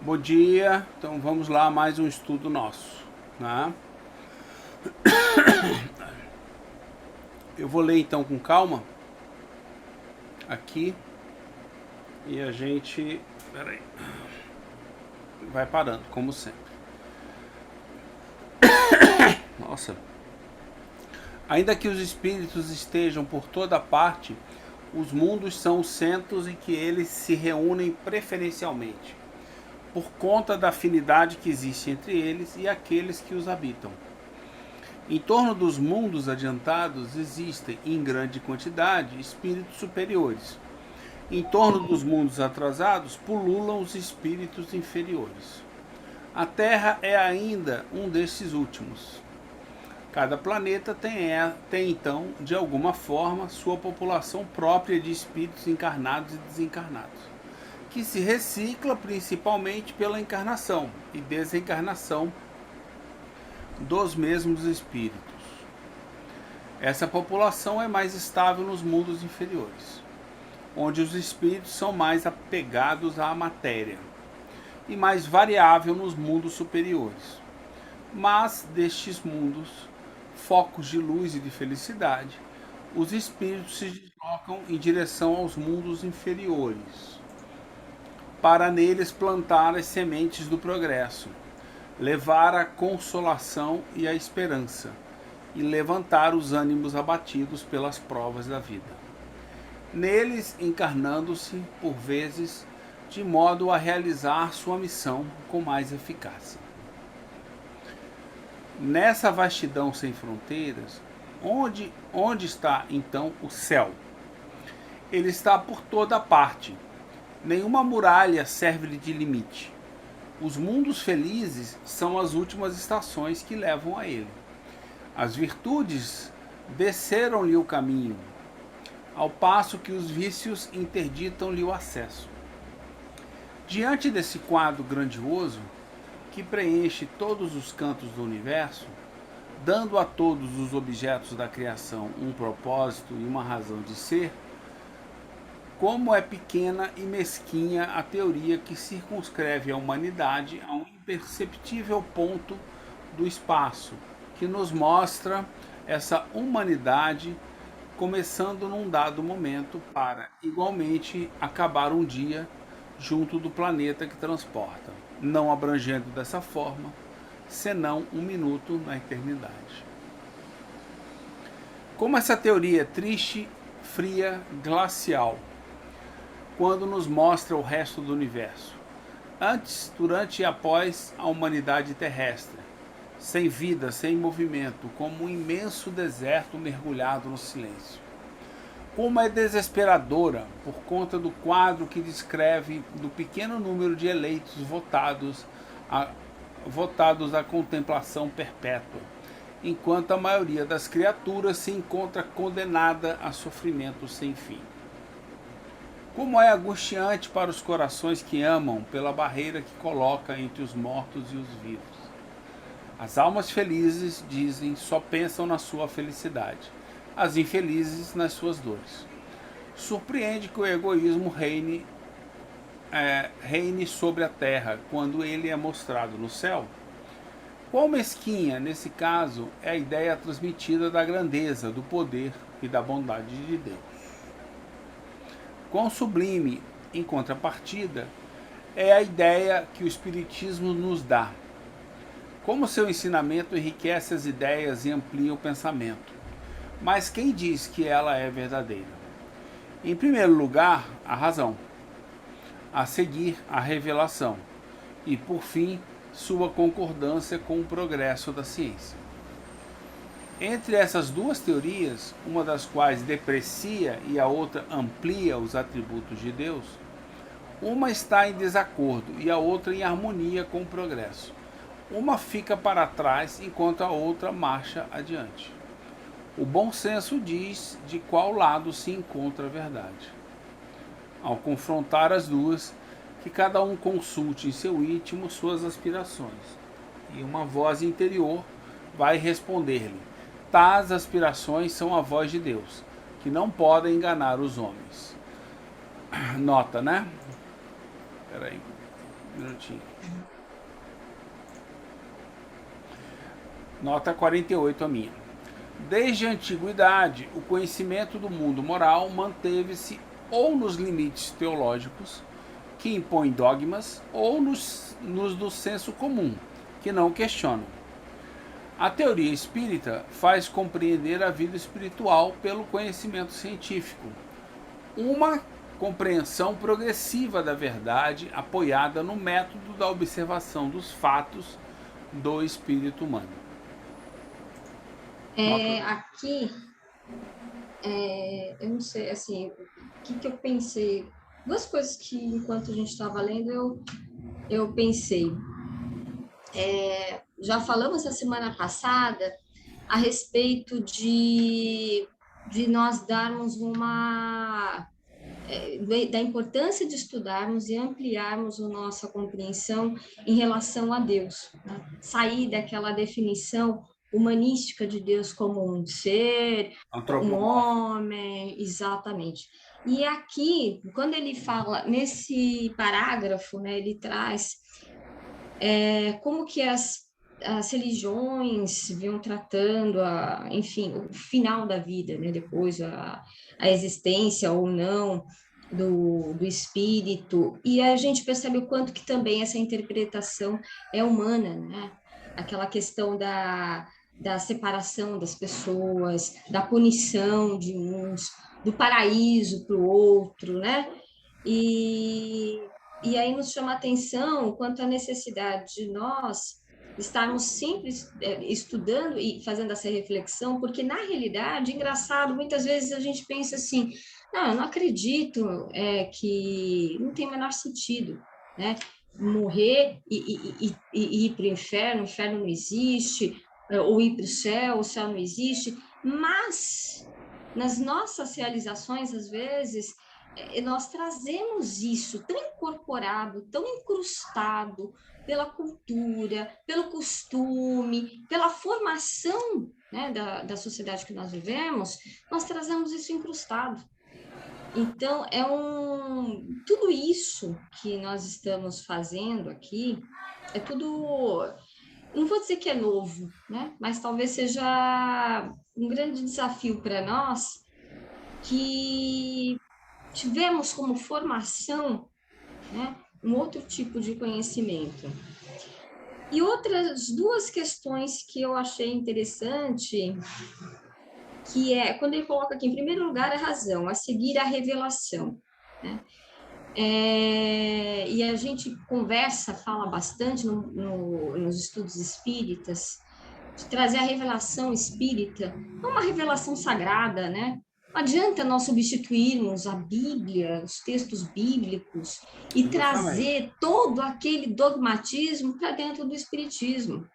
Bom dia, então vamos lá, mais um estudo nosso, né? Eu vou ler então com calma aqui e a gente, peraí, vai parando, como sempre. Nossa, ainda que os espíritos estejam por toda parte, os mundos são os centros em que eles se reúnem preferencialmente, por conta da afinidade que existe entre eles e aqueles que os habitam. Em torno dos mundos adiantados existem, em grande quantidade, espíritos superiores. Em torno dos mundos atrasados pululam os espíritos inferiores. A Terra é ainda um desses últimos. Cada planeta tem então, de alguma forma, sua população própria de espíritos encarnados e desencarnados, que se recicla principalmente pela encarnação e desencarnação dos mesmos espíritos. Essa população é mais estável nos mundos inferiores, onde os espíritos são mais apegados à matéria, e mais variável nos mundos superiores. Mas destes mundos, focos de luz e de felicidade, os espíritos se deslocam em direção aos mundos inferiores, para neles plantar as sementes do progresso, levar a consolação e a esperança, e levantar os ânimos abatidos pelas provas da vida. Neles encarnando-se, por vezes, de modo a realizar sua missão com mais eficácia. Nessa vastidão sem fronteiras, onde está então o céu? Ele está por toda parte. Nenhuma muralha serve-lhe de limite. Os mundos felizes são as últimas estações que levam a ele. As virtudes desceram-lhe o caminho, ao passo que os vícios interditam-lhe o acesso. Diante desse quadro grandioso, que preenche todos os cantos do universo, dando a todos os objetos da criação um propósito e uma razão de ser, como é pequena e mesquinha a teoria que circunscreve a humanidade a um imperceptível ponto do espaço, que nos mostra essa humanidade começando num dado momento para, igualmente, acabar um dia junto do planeta que transporta, não abrangendo dessa forma, senão um minuto na eternidade. Como essa teoria é triste, fria, glacial, quando nos mostra o resto do universo, antes, durante e após a humanidade terrestre, sem vida, sem movimento, como um imenso deserto mergulhado no silêncio. Como é desesperadora por conta do quadro que descreve do pequeno número de eleitos votados à contemplação perpétua, enquanto a maioria das criaturas se encontra condenada a sofrimento sem fim. Como é angustiante para os corações que amam pela barreira que coloca entre os mortos e os vivos. As almas felizes, dizem, só pensam na sua felicidade, as infelizes nas suas dores. Surpreende que o egoísmo reine sobre a terra quando ele é mostrado no céu? Quão mesquinha, nesse caso, é a ideia transmitida da grandeza, do poder e da bondade de Deus. Quão sublime, em contrapartida, é a ideia que o Espiritismo nos dá. Como seu ensinamento enriquece as ideias e amplia o pensamento. Mas quem diz que ela é verdadeira? Em primeiro lugar, a razão. A seguir, a revelação. E, por fim, sua concordância com o progresso da ciência. Entre essas duas teorias, uma das quais deprecia e a outra amplia os atributos de Deus, uma está em desacordo e a outra em harmonia com o progresso. Uma fica para trás enquanto a outra marcha adiante. O bom senso diz de qual lado se encontra a verdade. Ao confrontar as duas, que cada um consulte em seu íntimo suas aspirações, e uma voz interior vai responder-lhe: tais aspirações são a voz de Deus, que não podem enganar os homens. Nota, né? Peraí. Um minutinho. Nota 48 a minha. Desde a antiguidade, o conhecimento do mundo moral manteve-se ou nos limites teológicos, que impõem dogmas, ou nos do senso comum, que não questionam. A teoria espírita faz compreender a vida espiritual pelo conhecimento científico, uma compreensão progressiva da verdade apoiada no método da observação dos fatos do espírito humano. Aqui, eu não sei, assim, o que eu pensei? Duas coisas que, enquanto a gente estava lendo, eu pensei. Já falamos na semana passada a respeito de nós darmos da importância de estudarmos e ampliarmos a nossa compreensão em relação a Deus, né? Sair daquela definição humanística de Deus como um ser, um homem, exatamente. E aqui, quando ele fala, nesse parágrafo, né, ele traz como que as religiões vinham tratando, enfim, o final da vida, né? Depois a existência ou não do espírito, e a gente percebe o quanto que também essa interpretação é humana, né? Aquela questão da separação das pessoas, da punição de uns, do paraíso para o outro, né? E aí nos chama a atenção quanto à necessidade de nós estarmos sempre estudando e fazendo essa reflexão, porque na realidade, engraçado, muitas vezes a gente pensa assim, não, eu não acredito que não tem o menor sentido, né? Morrer e ir para o inferno não existe, ou ir para o céu não existe, mas nas nossas realizações, às vezes, nós trazemos isso tão incorporado, tão incrustado pela cultura, pelo costume, pela formação, né, da sociedade que nós vivemos, nós trazemos isso incrustado. Então, tudo isso que nós estamos fazendo aqui, é tudo, não vou dizer que é novo, né, mas talvez seja um grande desafio para nós, que tivemos como formação, né, um outro tipo de conhecimento. E outras duas questões que eu achei interessante, que é, quando ele coloca aqui, em primeiro lugar, a razão, a seguir a revelação, né? E a gente fala bastante nos estudos espíritas, de trazer a revelação espírita, não uma revelação sagrada, né? Não adianta nós substituirmos a Bíblia, os textos bíblicos, e trazer todo aquele dogmatismo para dentro do Espiritismo.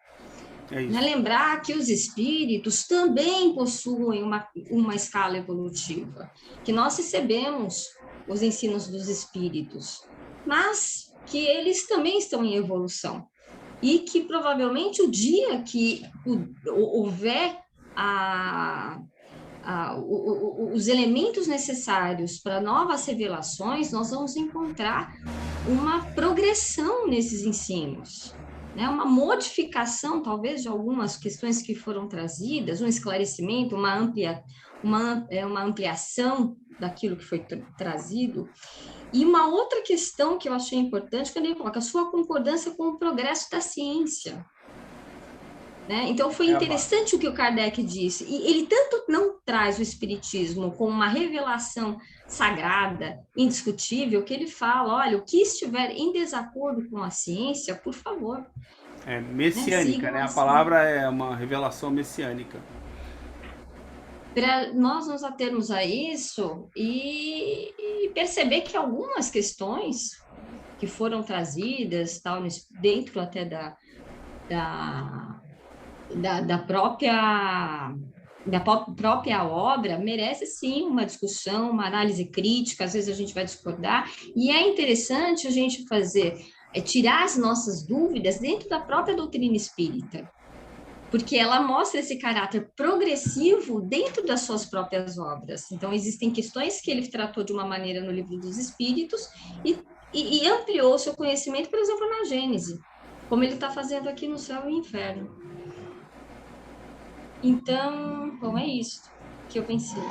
Lembrar que os espíritos também possuem uma escala evolutiva, que nós recebemos os ensinos dos espíritos, mas que eles também estão em evolução. E que provavelmente o dia que houver os elementos necessários para novas revelações, nós vamos encontrar uma progressão nesses ensinos, né? Uma modificação, talvez, de algumas questões que foram trazidas, um esclarecimento, uma ampliação daquilo que foi trazido. E uma outra questão que eu achei importante, quando ele coloca a sua concordância com o progresso da ciência. Né? Então, foi interessante o que o Kardec disse. E ele tanto não traz o Espiritismo como uma revelação sagrada, indiscutível, que ele fala, olha, o que estiver em desacordo com a ciência, por favor. É messiânica, né? A palavra é uma revelação messiânica. Para nós nos atermos a isso e perceber que algumas questões que foram trazidas, tal, dentro até da própria obra, merece sim uma discussão, uma análise crítica, às vezes a gente vai discordar, e é interessante a gente tirar as nossas dúvidas dentro da própria doutrina espírita, porque ela mostra esse caráter progressivo dentro das suas próprias obras. Então, existem questões que ele tratou de uma maneira no Livro dos Espíritos e ampliou o seu conhecimento, por exemplo, na Gênese, como ele está fazendo aqui no céu e inferno. Então, bom, é isso que eu pensei.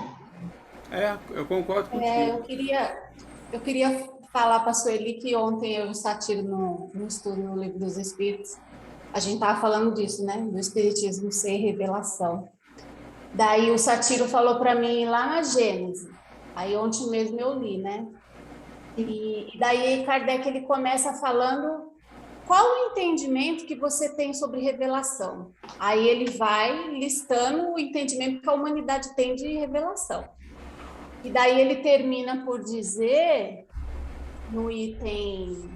Eu concordo contigo. Eu queria falar para a Sueli que ontem eu e o Satiro, no estudo no Livro dos Espíritos, a gente estava falando disso, né? Do Espiritismo ser revelação. Daí o Satiro falou para mim lá na Gênese. Aí ontem mesmo eu li, né? E daí Kardec ele começa falando qual o entendimento que você tem sobre revelação. Aí ele vai listando o entendimento que a humanidade tem de revelação. E daí ele termina por dizer, no item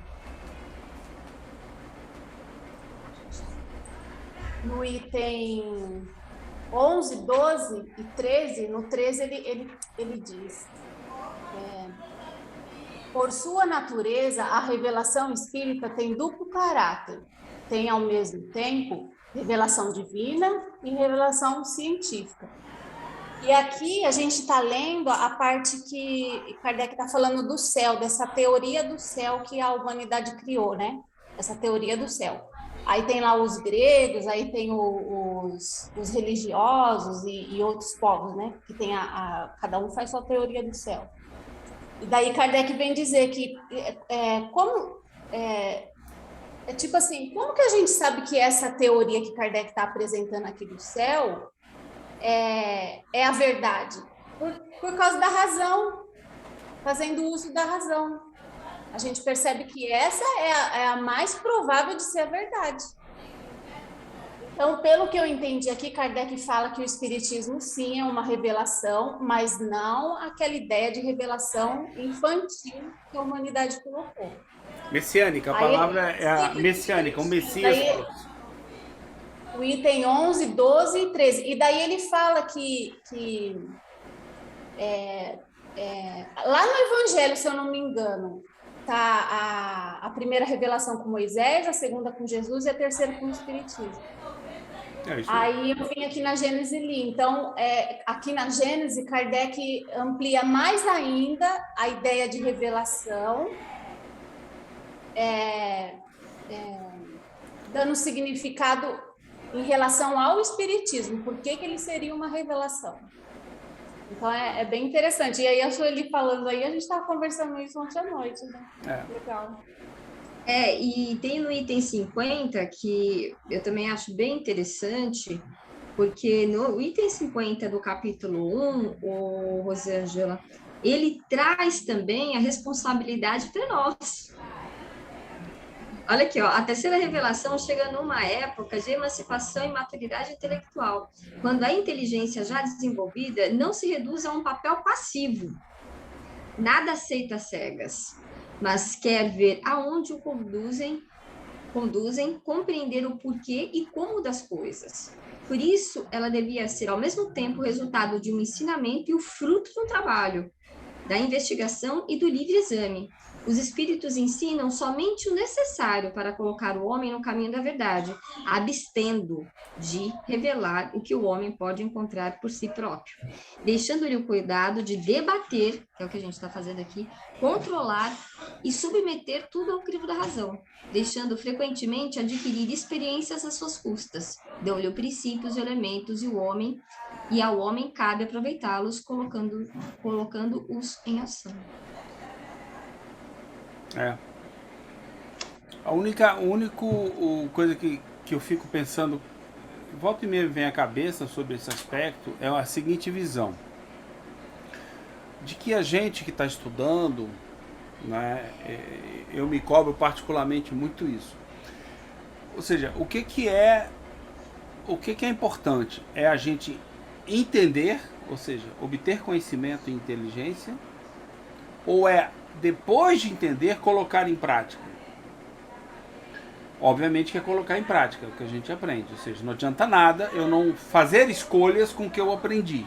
11, 12 e 13, no 13 ele diz... Por sua natureza, a revelação espírita tem duplo caráter. Tem, ao mesmo tempo, revelação divina e revelação científica. E aqui a gente está lendo a parte que Kardec está falando do céu, dessa teoria do céu que a humanidade criou, né? Essa teoria do céu. Aí tem lá os gregos, aí tem os religiosos e outros povos, né? Que tem cada um faz sua teoria do céu. E daí Kardec vem dizer que tipo assim, como que a gente sabe que essa teoria que Kardec está apresentando aqui do céu é a verdade? Por causa da razão, fazendo uso da razão. A gente percebe que essa é a mais provável de ser a verdade. Então, pelo que eu entendi aqui, Kardec fala que o Espiritismo, sim, é uma revelação, mas não aquela ideia de revelação infantil que a humanidade colocou. Messiânica, a palavra é a messiânica, o Messias. Daí, o item 11, 12 e 13. E daí ele fala que lá no Evangelho, se eu não me engano, tá a primeira revelação com Moisés, a segunda com Jesus e a terceira com o Espiritismo. Aí eu vim aqui na Gênese e li. Então, aqui na Gênese, Kardec amplia mais ainda a ideia de revelação, dando significado em relação ao Espiritismo. Por que ele seria uma revelação? Então, é bem interessante. E aí, a Sueli falando aí, a gente estava conversando isso ontem à noite, né? Legal. E tem no item 50, que eu também acho bem interessante, porque no item 50 do capítulo 1, o Rosângela, ele traz também a responsabilidade para nós. Olha aqui, ó, a terceira revelação chega numa época de emancipação e maturidade intelectual, quando a inteligência já desenvolvida não se reduz a um papel passivo. Nada aceita cegas, mas quer ver aonde o conduzem, compreender o porquê e como das coisas. Por isso, ela devia ser, ao mesmo tempo, o resultado de um ensinamento e o fruto do trabalho, da investigação e do livre exame. Os espíritos ensinam somente o necessário para colocar o homem no caminho da verdade, abstendo de revelar o que o homem pode encontrar por si próprio, deixando-lhe o cuidado de debater, que é o que a gente está fazendo aqui, controlar e submeter tudo ao crivo da razão, deixando frequentemente adquirir experiências às suas custas. Dão-lhe princípios e elementos e ao homem cabe aproveitá-los, colocando-os em ação. A única coisa que eu fico pensando, volta e meia vem à cabeça sobre esse aspecto, é a seguinte visão. De que a gente que está estudando, né, eu me cobro particularmente muito isso. Ou seja, o que é importante? É a gente entender, ou seja, obter conhecimento e inteligência, ou depois de entender, colocar em prática? Obviamente que é colocar em prática o que a gente aprende. Ou seja, não adianta nada eu não fazer escolhas com o que eu aprendi.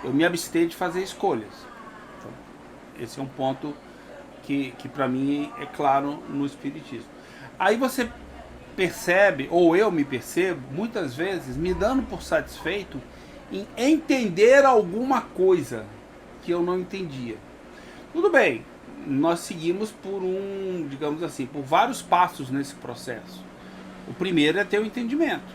Eu me abster de fazer escolhas. Então, esse é um ponto que para mim é claro no Espiritismo. Aí você percebe, ou eu me percebo, muitas vezes me dando por satisfeito em entender alguma coisa que eu não entendia. Tudo bem, nós seguimos por digamos assim, por vários passos nesse processo. O primeiro é ter o entendimento,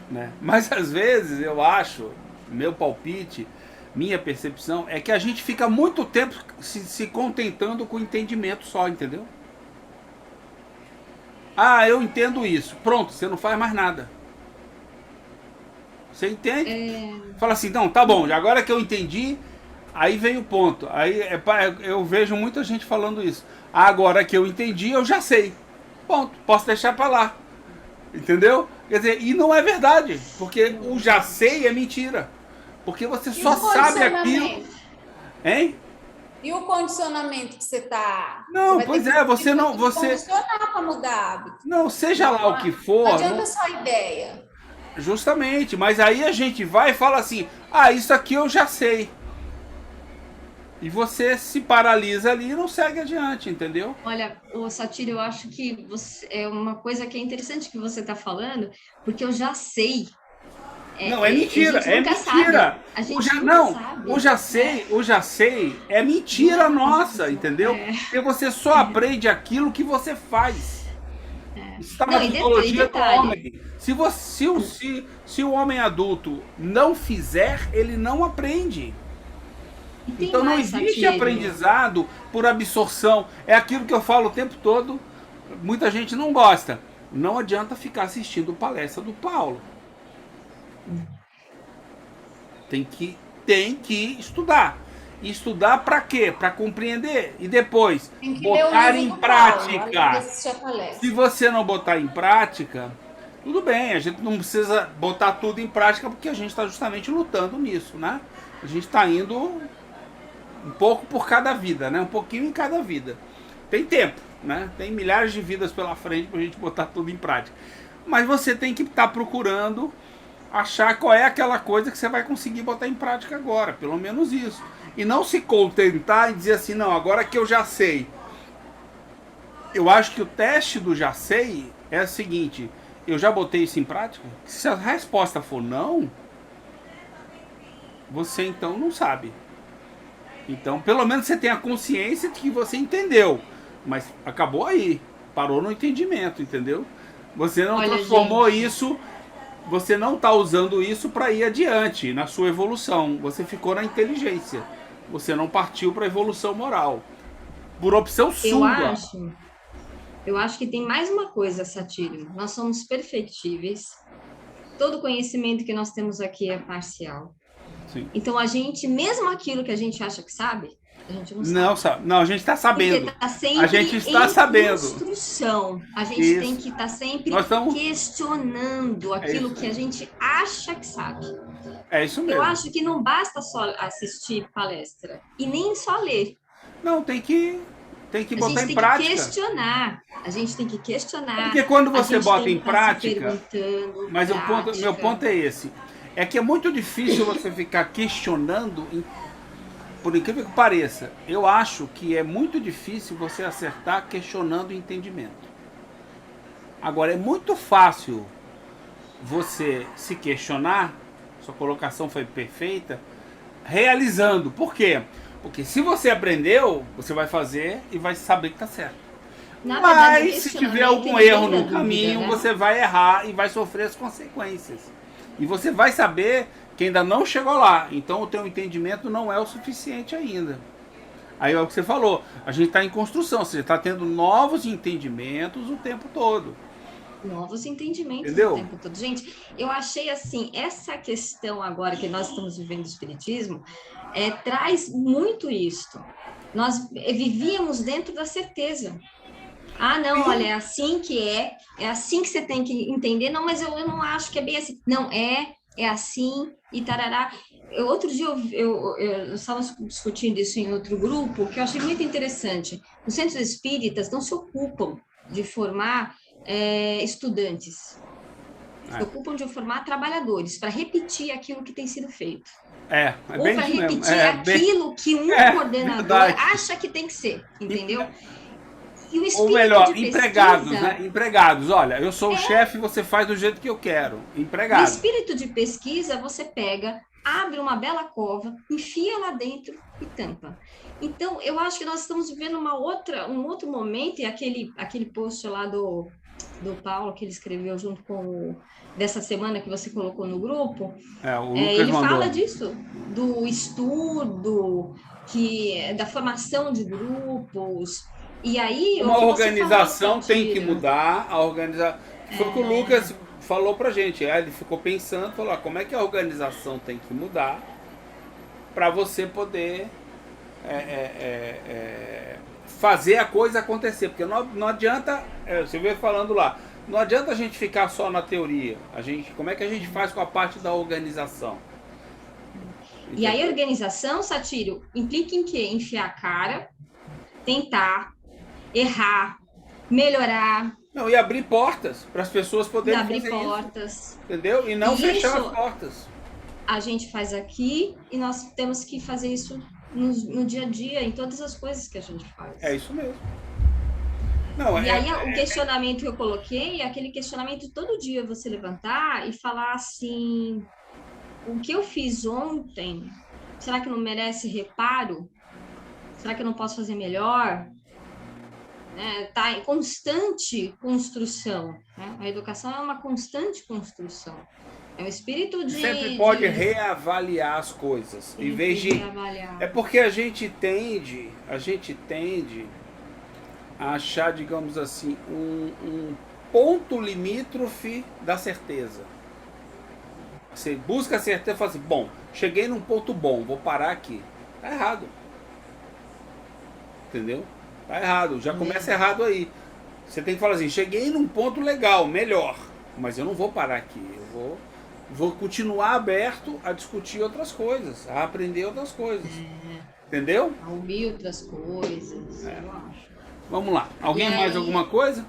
né? Mas às vezes eu acho, meu palpite, minha percepção, é que a gente fica muito tempo se contentando com o entendimento só, entendeu? Ah, eu entendo isso. Pronto, você não faz mais nada. Você entende? Fala assim, não, tá bom, agora que eu entendi, aí vem o ponto. Aí eu vejo muita gente falando isso. Agora que eu entendi, eu já sei. Ponto, posso deixar pra lá. Entendeu? Quer dizer, e não é verdade, porque o já sei é mentira. Porque você só sabe aquilo. Hein? E o condicionamento que você está... Não, pois é, você não... Você condicionar para mudar hábito. Não, seja lá o que for... Não adianta só a ideia. Justamente, mas aí a gente vai e fala assim, ah, isso aqui eu já sei. E você se paralisa ali e não segue adiante, entendeu? Olha, o Satiro, eu acho que é uma coisa que é interessante que você está falando, porque eu já sei. Não, é mentira, é mentira. A gente sabe. O já sei é mentira nossa, entendeu? Porque você só aprende aquilo que você faz. Isso está na psicologia do homem. Se o homem adulto não fizer, ele não aprende. Então não existe aprendizado por absorção. É aquilo que eu falo o tempo todo, muita gente não gosta. Não adianta ficar assistindo palestra do Paulo. Tem que estudar. E estudar para quê? Para compreender. E depois botar em prática. Se você não botar em prática, tudo bem, a gente não precisa botar tudo em prática porque a gente está justamente lutando nisso, né? A gente está indo um pouco por cada vida, né? Um pouquinho em cada vida. Tem tempo, né? Tem milhares de vidas pela frente para a gente botar tudo em prática. Mas você tem que estar procurando achar qual é aquela coisa que você vai conseguir botar em prática agora, pelo menos isso. E não se contentar e dizer assim, não, agora que eu já sei. Eu acho que o teste do já sei é o seguinte, eu já botei isso em prática? Se a resposta for não, você então não sabe. Então, pelo menos você tem a consciência de que você entendeu, mas acabou aí, parou no entendimento, entendeu? Você não transformou isso... Você não está usando isso para ir adiante na sua evolução. Você ficou na inteligência. Você não partiu para a evolução moral. Por opção sua. Eu acho que tem mais uma coisa, Satírio. Nós somos perfectíveis. Todo conhecimento que nós temos aqui é parcial. Sim. Então, a gente, mesmo aquilo que a gente acha que sabe, a gente não sabe. Não, a gente está sabendo. Tá a gente está sabendo. Instrução. A gente tem que estar sempre questionando aquilo que a gente acha que sabe. É isso mesmo. Eu acho que não basta só assistir palestra e nem só ler. Não, tem que botar em prática. A gente tem que questionar. Porque quando você bota em prática... Mas meu ponto é esse. É que é muito difícil você ficar questionando... Por incrível que pareça, eu acho que é muito difícil você acertar questionando o entendimento. Agora, é muito fácil você se questionar, sua colocação foi perfeita, realizando. Por quê? Porque se você aprendeu, você vai fazer e vai saber que está certo. Mas se tiver algum erro no caminho, você vai errar e vai sofrer as consequências. E você vai saber... que ainda não chegou lá, então o teu entendimento não é o suficiente ainda. Aí é o que você falou, a gente está em construção, você está tendo novos entendimentos o tempo todo. Novos entendimentos o tempo todo. Gente, eu achei assim, essa questão agora que nós estamos vivendo o Espiritismo, traz muito isto. Nós vivíamos dentro da certeza. Ah, não, olha, é assim que é assim que você tem que entender. Não, mas eu não acho que é bem assim. Não, é assim e tarará. Outro dia eu estava discutindo isso em outro grupo, que eu achei muito interessante. Os centros espíritas não se ocupam de formar estudantes, se ocupam de formar trabalhadores, para repetir aquilo que tem sido feito. Ou para repetir aquilo que um coordenador acha que tem que ser, entendeu? Ou melhor, empregados, né? Empregados, olha, eu sou o chefe, você faz do jeito que eu quero. Empregado. No espírito de pesquisa, você pega abre uma bela cova, enfia lá dentro e tampa. Então, eu acho que nós estamos vivendo um outro momento, e aquele post lá do Paulo, que ele escreveu junto com dessa semana que você colocou no grupo, O Lucas ele mandou. fala disso, do estudo, da formação de grupos, e aí... Uma organização falou, tem que mudar, foi o que o Lucas falou pra gente, ele ficou pensando, falou, como é que a organização tem que mudar para você poder fazer a coisa acontecer, porque não adianta, você veio falando lá, não adianta a gente ficar só na teoria, como é que a gente faz com a parte da organização? E aí a organização, Satírio, implica em quê? Enfiar a cara, tentar, errar, melhorar. Não, e abrir portas para as pessoas poderem fazer portas. isso, entendeu? E não fechar as portas. A gente faz aqui e nós temos que fazer isso no dia a dia, em todas as coisas que a gente faz. É isso mesmo. Não, e aí o questionamento que eu coloquei é aquele questionamento todo dia você levantar e falar assim, o que eu fiz ontem, será que não merece reparo? Será que eu não posso fazer melhor? Tá em constante construção. Né? A educação é uma constante construção. É um espírito de... Sempre pode reavaliar as coisas. Em vez de... É porque a gente tende a achar, digamos assim, um ponto limítrofe da certeza. Você busca a certeza e fala assim, bom, cheguei num ponto bom, vou parar aqui. Tá errado. Entendeu? Tá errado, já começa errado aí. Você tem que falar assim, cheguei num ponto legal, melhor, mas eu não vou parar aqui, eu vou continuar aberto a discutir outras coisas, a aprender outras coisas. Entendeu? A ouvir outras coisas, eu acho. Vamos lá, alguém mais alguma coisa?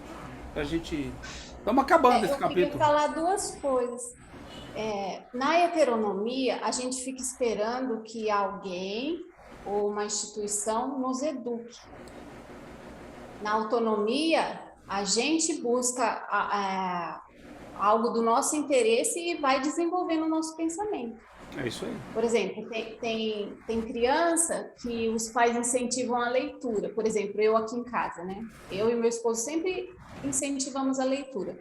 A gente... Estamos acabando esse capítulo. Eu queria falar duas coisas. Na heteronomia, a gente fica esperando que alguém ou uma instituição nos eduque. Na autonomia, a gente busca algo do nosso interesse e vai desenvolvendo o nosso pensamento. É isso aí. Por exemplo, tem criança que os pais incentivam a leitura. Por exemplo, eu aqui em casa, né? Eu e meu esposo sempre incentivamos a leitura.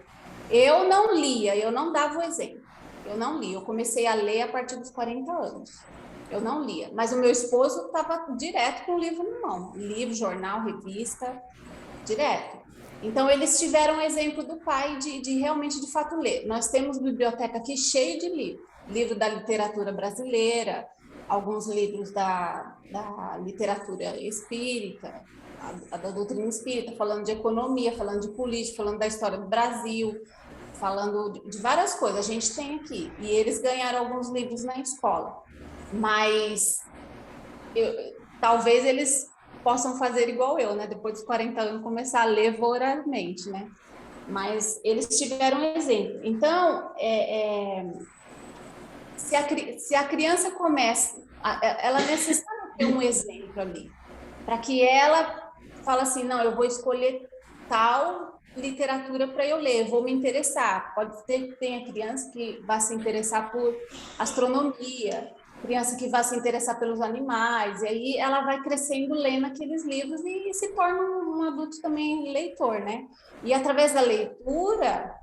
Eu não lia, eu não dava o exemplo. Eu não lia. Eu comecei a ler a partir dos 40 anos. Eu não lia. Mas o meu esposo estava direto com o livro na mão. Livro, jornal, revista, direto. Então, eles tiveram o exemplo do pai de realmente, de fato, ler. Nós temos biblioteca aqui cheia de livros. Livro da literatura brasileira, alguns livros da literatura espírita, da doutrina espírita, falando de economia, falando de política, falando da história do Brasil, falando de várias coisas. A gente tem aqui. E eles ganharam alguns livros na escola. Mas talvez eles possam fazer igual eu, né? Depois dos 40 anos, começar a ler vorazmente, né? Mas eles tiveram um exemplo. Então, se a criança começa, ela necessita ter um exemplo ali, para que ela fale assim, não, eu vou escolher tal literatura para eu ler, vou me interessar. Pode ser que tenha criança que vai se interessar por astronomia, criança que vai se interessar pelos animais, e aí ela vai crescendo lendo aqueles livros e se torna um adulto também leitor, né? E através da leitura,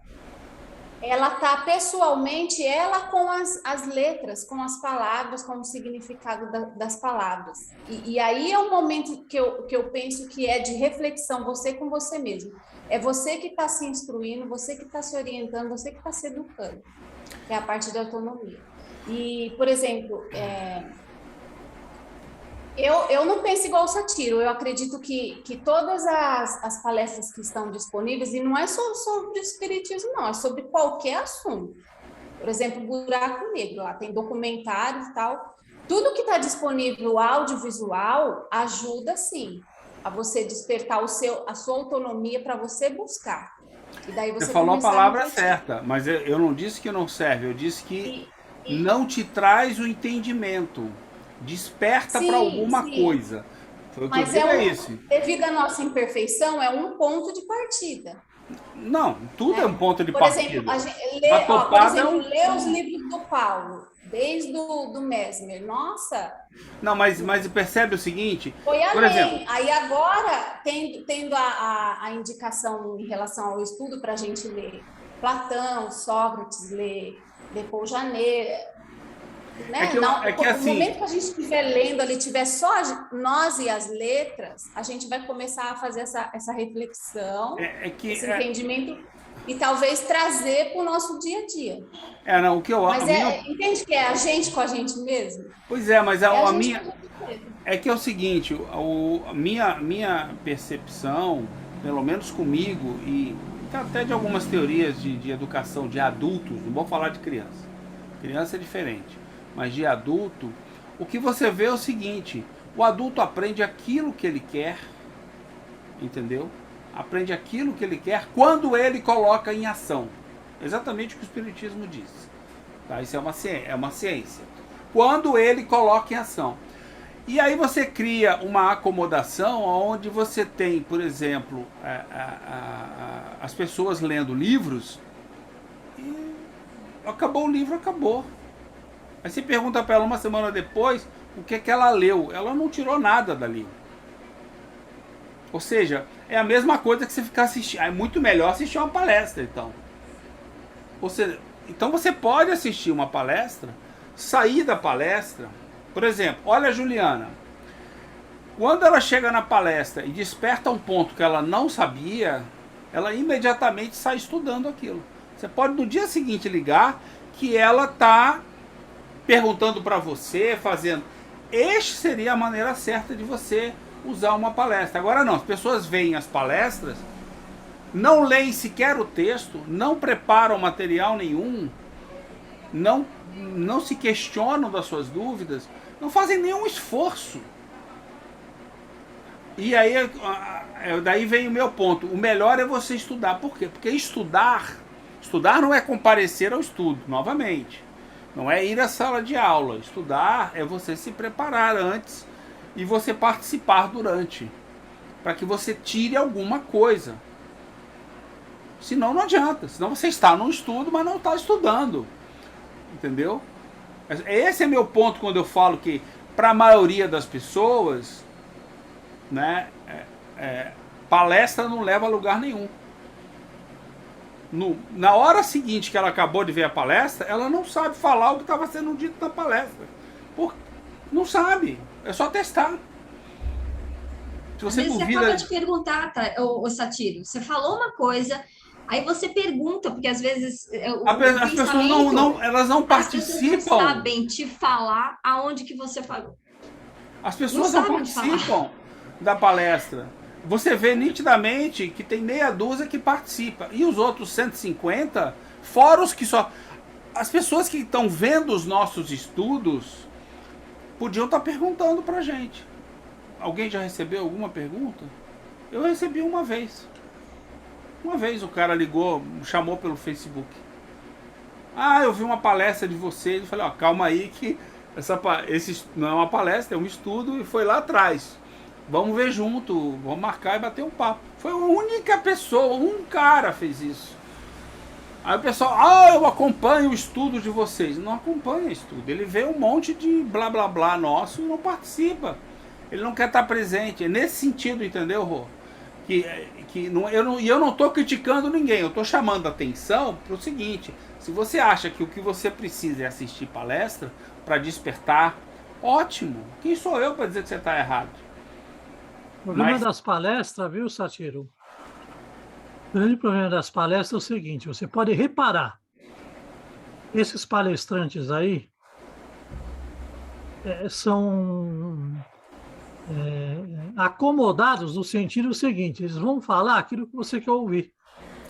ela está pessoalmente, ela com as letras, com as palavras, com o significado das palavras. E aí é um momento que eu penso que é de reflexão, você com você mesmo. É você que está se instruindo, você que está se orientando, você que está se educando, que é a parte da autonomia. E, por exemplo, eu não penso igual o Satiro, eu acredito que todas as palestras que estão disponíveis, e não é só sobre o espiritismo, não, é sobre qualquer assunto. Por exemplo, Buraco Negro, lá tem documentários e tal. Tudo que está disponível audiovisual ajuda, sim, a você despertar a sua autonomia para você buscar. E daí você falou a palavra certa, mas eu não disse que não serve, eu disse que não te traz o entendimento, desperta para alguma coisa. Foi o que mas eu digo, devido à nossa imperfeição, é um ponto de partida. Não, tudo é um ponto de por partida. Exemplo, ler os livros do Paulo, desde do Mesmer. Nossa, Não, mas percebe o seguinte, foi por além. exemplo, Aí agora, tendo a indicação em relação ao estudo para a gente ler Platão, Sócrates, ler Paul Janet, né? é que No assim, momento que a gente estiver lendo ali, tiver só nós e as letras, a gente vai começar a fazer essa reflexão, esse entendimento, e talvez trazer para o nosso dia a dia. não, o que eu, Mas a minha, entende que é a gente com a gente mesmo? pois é, mas É a a gente minha, com a gente mesmo. é que é o seguinte, a minha percepção, pelo menos comigo, e até de algumas teorias de educação de adultos, não vou falar de criança, criança é diferente, mas de adulto, o que você vê é o seguinte, o adulto aprende aquilo que ele quer, entendeu? Aprende aquilo que ele quer quando ele coloca em ação. Exatamente o que o Espiritismo diz. Tá? Isso é uma ciência. Quando ele coloca em ação. E aí você cria uma acomodação onde você tem, por exemplo, as pessoas lendo livros e acabou o livro, acabou. Aí você pergunta para ela uma semana depois o que ela leu. Ela não tirou nada dali. Ou seja, é a mesma coisa que você ficar assistindo. É muito melhor assistir uma palestra, então. Ou seja, então você pode assistir uma palestra, sair da palestra. Por exemplo, olha a Juliana. Quando ela chega na palestra e desperta um ponto que ela não sabia, ela imediatamente sai estudando aquilo. Você pode no dia seguinte ligar que ela está perguntando para você, fazendo. Este seria a maneira certa de você usar uma palestra. Agora não, as pessoas veem as palestras, não leem sequer o texto, não preparam material nenhum, não se questionam das suas dúvidas, não fazem nenhum esforço. E aí, daí vem o meu ponto. O melhor é você estudar. Por quê? Porque estudar não é comparecer ao estudo, novamente. Não é ir à sala de aula. Estudar é você se preparar antes e você participar durante. Para que você tire alguma coisa. Senão não adianta. Senão você está no estudo, mas não está estudando. Entendeu? Esse é meu ponto quando eu falo que para a maioria das pessoas, né, palestra não leva a lugar nenhum. Na hora seguinte que ela acabou de ver a palestra, ela não sabe falar o que estava sendo dito na palestra. Não sabe. É só testar. Se você duvida... Você acaba de perguntar, tá, ô Satiro. Você falou uma coisa, aí você pergunta, porque às vezes as pessoas elas não participam. As pessoas não sabem te falar aonde que você falou. As pessoas não participam da palestra. Você vê nitidamente que tem meia dúzia que participa. E os outros 150, fora os que só... As pessoas que estão vendo os nossos estudos podiam estar perguntando pra gente. Alguém já recebeu alguma pergunta? Eu recebi uma vez. Uma vez o cara ligou, chamou pelo Facebook. Ah, eu vi uma palestra de vocês. Eu falei, ó, calma aí que esse não é uma palestra, é um estudo e foi lá atrás. Vamos ver junto, vamos marcar e bater um papo. Foi a única pessoa, um cara fez isso. Aí o pessoal, eu acompanho o estudo de vocês. Não acompanha estudo, ele vê um monte de blá blá blá nosso e não participa. Ele não quer estar presente. É nesse sentido, entendeu, Rô? Eu não estou criticando ninguém, eu estou chamando a atenção para o seguinte: se você acha que o que você precisa é assistir palestra para despertar, ótimo. Quem sou eu para dizer que você está errado? O problema das palestras, viu, Satiro? O grande problema das palestras é o seguinte: você pode reparar, esses palestrantes aí são acomodados no sentido seguinte: eles vão falar aquilo que você quer ouvir.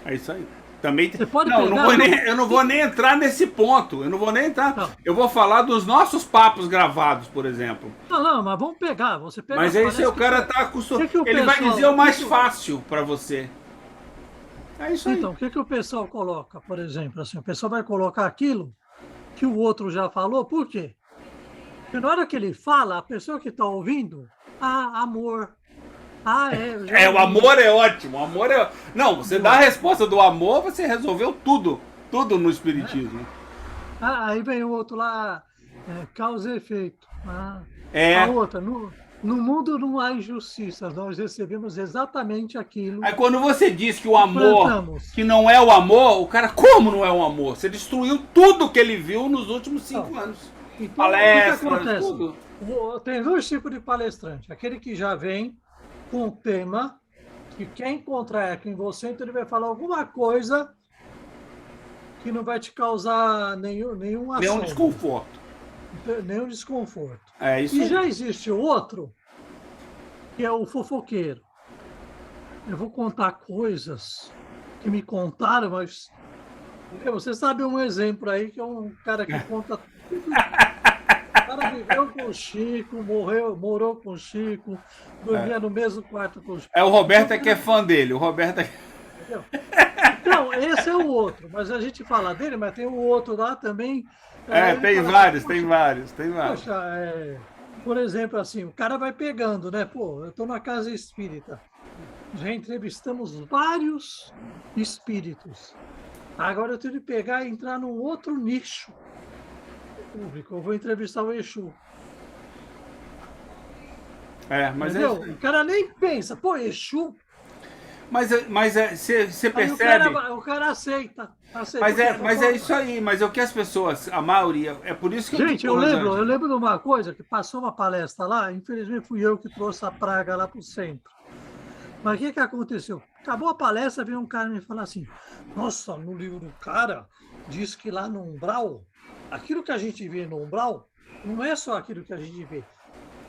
É isso aí. Também você pode não, eu não vou nem entrar nesse ponto. Eu não vou nem entrar. Não. Eu vou falar dos nossos papos gravados, por exemplo. Não, mas vamos pegar. Você pega. Mas aí o cara está acostumado. Ele vai dizer o mais fácil para você. É isso aí. Então, o que o pessoal coloca, por exemplo? Assim, o pessoal vai colocar aquilo que o outro já falou. Por quê? Porque na hora que ele fala, a pessoa que está ouvindo, amor. O amor é ótimo. O amor é... Não, você dá a resposta do amor, você resolveu tudo. Tudo no espiritismo. Aí vem o outro lá, causa e efeito. É. A outra, no mundo não há injustiças, nós recebemos exatamente aquilo Aí quando você diz que o que amor, plantamos. que não é o amor, o cara, como não é o amor? Você destruiu tudo que ele viu nos últimos 5 Não. anos. Então, o que Palestras, acontece? tudo. Tem dois tipos de palestrante. Aquele que já vem com um tema, que quer encontrar aqui em você, então ele vai falar alguma coisa que não vai te causar nenhum Nenhum assunto, desconforto. nenhum desconforto. É isso E aí. já existe outro, que é o fofoqueiro. Eu vou contar coisas que me contaram, mas você sabe um exemplo aí, que é um cara que conta tudo. O cara viveu com o Chico, morou com o Chico, dormia no mesmo quarto com o Chico. É o Roberto é que é fã dele. O Roberto é... Entendeu? Então, esse é o outro, mas a gente fala dele, mas tem o outro lá também. Ele tem fala vários, assim, tem vários, tem vários. poxa, por exemplo, assim, o cara vai pegando, né? Pô, eu estou na casa espírita, já entrevistamos vários espíritos. Agora eu tenho que pegar e entrar num outro nicho público. Eu vou entrevistar o Exu. Mas é Entendeu? isso aí. O cara nem pensa, pô, Exu. Mas você Aí percebe... o cara aceita. Mas é isso aí, mas é o que as pessoas, a maioria, é por isso que Gente, eu Rosângela, lembro de uma coisa, que passou uma palestra lá, infelizmente fui eu que trouxe a praga lá para o centro. Mas o que aconteceu? Acabou a palestra, veio um cara me falar assim, nossa, no livro do cara, diz que lá no umbral, aquilo que a gente vê no umbral, não é só aquilo que a gente vê.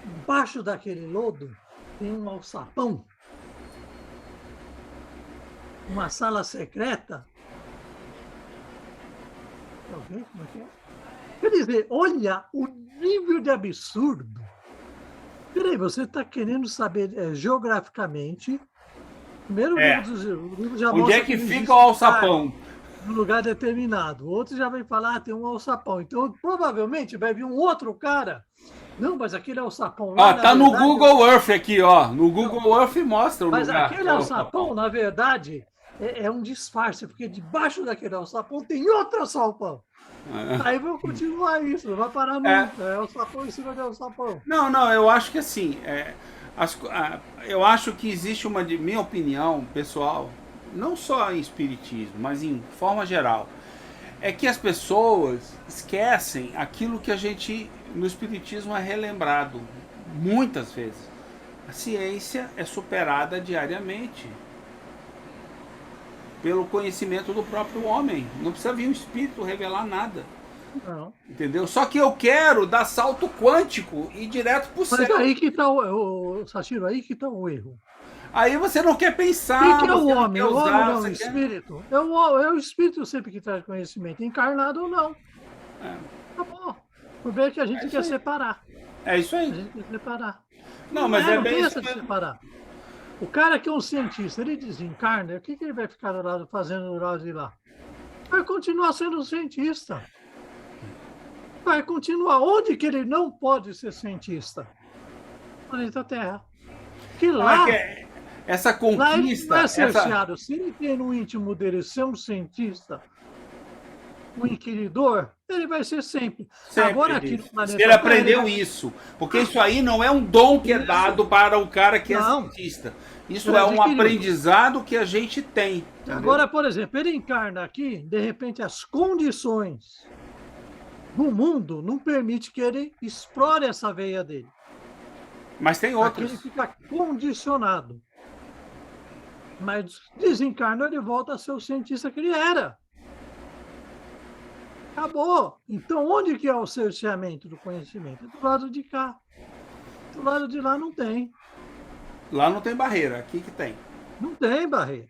Embaixo daquele lodo tem um alçapão, uma sala secreta. Como é que é? Quer dizer, olha o nível de absurdo. Peraí, você está querendo saber geograficamente. Primeiro, o livro já onde mostra é que não fica existe o alçapão? num lugar determinado. O outro já vai falar, tem um alçapão. Então, provavelmente, vai vir um outro cara. Não, mas aquele alçapão lá, Tá no verdade, Google Earth aqui, ó. No Google Earth mostra o mas lugar. aquele que é o alçapão, na verdade, é um disfarce, porque debaixo daquele alçapão tem outro alçapão. Aí vou continuar isso, não vai parar nunca. É alçapão em cima de alçapão. Não, eu acho que assim, eu acho que existe uma, de minha opinião pessoal, não só em espiritismo, mas em forma geral, é que as pessoas esquecem aquilo que a gente, no espiritismo, é relembrado muitas vezes. A ciência é superada diariamente pelo conhecimento do próprio homem. Não precisa vir um espírito revelar nada. Não. Entendeu? Só que eu quero dar salto quântico e ir direto pro céu. Mas aí que está o Sachiro, aí que está o erro. Aí você não quer pensar. Quem que é o você não homem? quer O homem usar, não é o você quer- espírito? É o espírito sempre que traz conhecimento, encarnado ou não. Acabou. O problema é que a gente isso quer aí. separar. É isso A aí. gente quer separar. Não, mas é não bem tem isso essa de mesmo. separar. O cara que é um cientista, ele desencarna, o que ele vai ficar do lado, fazendo do lado de lá? Vai continuar sendo um cientista. Vai continuar. Onde que ele não pode ser cientista? Planeta Terra. Que lá, Essa lá ele não conquista. é essa... cerceado. Se ele tem no íntimo dele ser um cientista, um inquiridor, ele vai ser sempre. Sempre Agora aqui disso. no planeta Se ele Terra, aprendeu vai- isso. Porque isso aí não é um dom que é Isso. dado para o cara que é Não. cientista. Isso Ele é um adquiriu. aprendizado que a gente tem. Entendeu? Agora, por exemplo, ele encarna aqui, de repente as condições do mundo não permite que ele explore essa veia dele. Mas tem Aqui ele outros. fica condicionado. Mas desencarna, ele volta a ser o cientista que ele era. Acabou. Então, onde que é o cerceamento do conhecimento? É do lado de cá. Do lado de lá não tem. Lá não tem barreira, aqui que tem. Não tem barreira.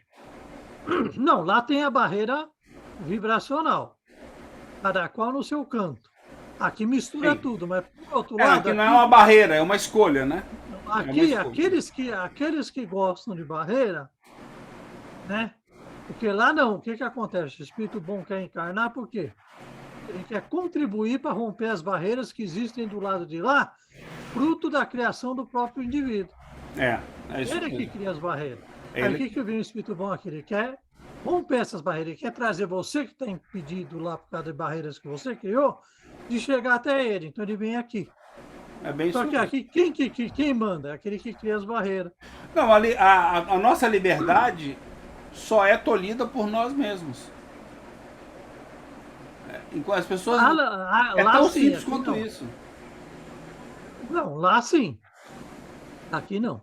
Não, lá tem a barreira vibracional. Cada qual no seu canto. Aqui mistura Sim. tudo, mas por outro lado. Aqui não é uma barreira, é uma escolha, né? Aqui, É uma aqueles que gostam de barreira, né? Porque lá não, o que acontece? O espírito bom quer encarnar, por quê? Ele quer contribuir para romper as barreiras que existem do lado de lá, fruto da criação do próprio indivíduo. É isso Ele que mesmo. cria as barreiras. Aí Ele- o que vem o espírito bom aqui? Ele quer romper essas barreiras, ele quer trazer você que está impedido lá por causa de barreiras que você criou, de chegar até ele. Então ele vem aqui. É bem Só isso que mesmo. aqui, quem manda? É aquele que cria as barreiras. Não, a nossa liberdade só é tolhida por nós mesmos. Enquanto as pessoas. É Lá tão sim, simples aqui quanto não. isso. Não, lá sim. Aqui não.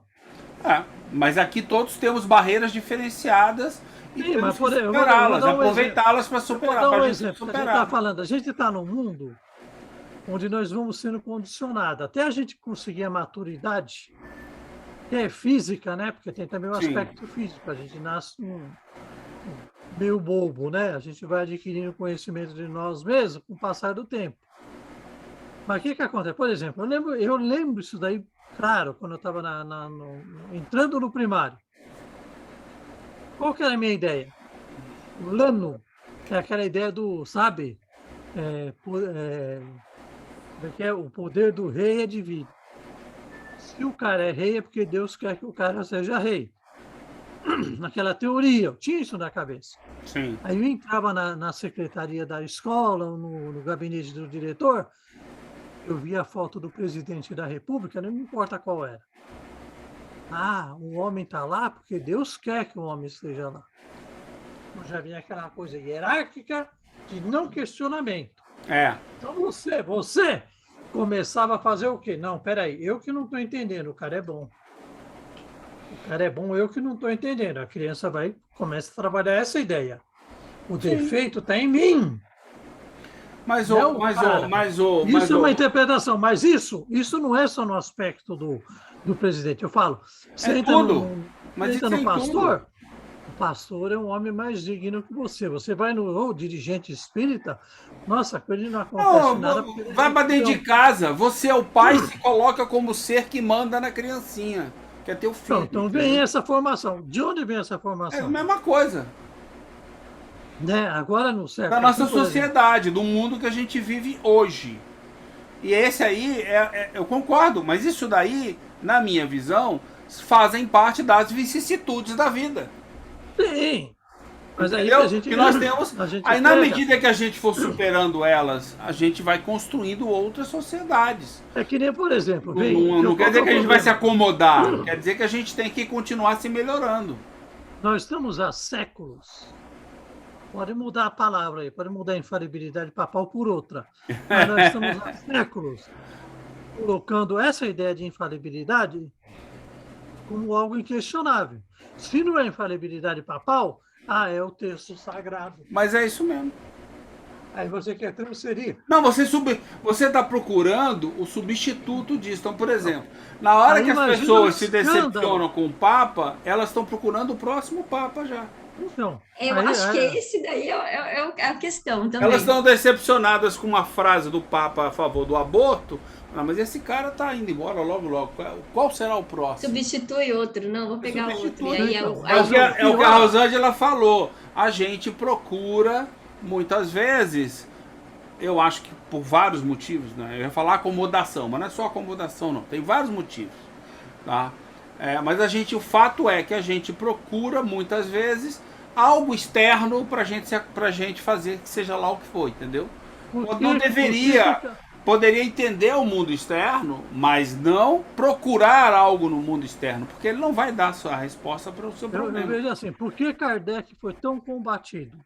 É, mas aqui todos temos barreiras diferenciadas e Sim, temos mas que por exemplo, eu vou superá-las, dar um aproveitá-las para Eu vou superar, dar para um a gente exemplo. A gente está superar. falando, a gente está num mundo onde nós vamos sendo condicionados. Até a gente conseguir a maturidade, que é física, né? Porque tem também o Sim. aspecto físico. A gente nasce meio bobo, né? A gente vai adquirindo conhecimento de nós mesmos com o passar do tempo. Mas o que acontece? Por exemplo, eu lembro isso daí, claro, quando eu estava entrando no primário. Qual que era a minha ideia? O Lano, que é aquela ideia do, sabe, como é que é? O poder do rei é divino. Se o cara é rei, é porque Deus quer que o cara seja rei. Naquela teoria, eu tinha isso na cabeça. Sim. Aí eu entrava na secretaria da escola, no gabinete do diretor, eu via a foto do presidente da República, não importa qual era. Ah, o homem está lá porque Deus quer que o homem esteja lá. Então já vinha aquela coisa hierárquica de não questionamento. É. Então você começava a fazer o quê? Não, peraí, eu que não estou entendendo, o cara é bom. O cara é bom, eu que não estou entendendo. A criança começa a trabalhar essa ideia. O defeito está em mim. Mas Não, cara. Isso é uma interpretação, mas isso não é só no aspecto do presidente. Eu falo, você É entra tudo. Mas entra isso é no em pastor, tudo. o pastor é um homem mais digno que você. Você vai no dirigente espírita, nossa, com ele não acontece nada. Não, vai para dentro de casa. Você é o pai, se coloca como ser que manda na criancinha, que é teu filho. Então vem essa formação. De onde vem essa É a formação? mesma coisa. Né? Agora não serve. Da nossa sociedade, do mundo que a gente vive hoje. E esse aí, eu concordo, mas isso daí, na minha visão, fazem parte das vicissitudes da vida. Sim. Mas aí Entendeu? a gente, que nós temos. a gente Aí, na pega. medida que a gente for superando elas, a gente vai construindo outras sociedades. É que nem, por exemplo, Não quer dizer que a gente vai se problema? acomodar, quer dizer que a gente tem que continuar se melhorando. Nós estamos há séculos. Pode mudar a palavra aí, pode mudar a infalibilidade papal por outra. Mas nós estamos há séculos colocando essa ideia de infalibilidade como algo inquestionável. Se não é infalibilidade papal, é o texto sagrado. Mas é isso mesmo. Aí você quer transferir. Não, você está procurando o substituto disso. Então, por exemplo, na hora Aí que as imagina pessoas o se escândalo. decepcionam com o Papa, elas estão procurando o próximo Papa já. Então, Eu acho que esse daí é a questão também. Elas estão decepcionadas com uma frase do Papa a favor do aborto. Não, mas esse cara está indo embora logo, logo. Qual será o próximo? Substitui outro, não, vou pegar outro. E aí então. É o que a Rosângela falou. A gente procura, muitas vezes, eu acho que por vários motivos, né? Eu ia falar acomodação, mas não é só acomodação, não. Tem vários motivos, tá? Mas o fato é que a gente procura, muitas vezes, algo externo pra gente fazer que seja lá o que for, entendeu? Não deveria... Poderia entender o mundo externo, mas não procurar algo no mundo externo, porque ele não vai dar a resposta para o seu problema. Eu vejo assim, por que Kardec foi tão combatido?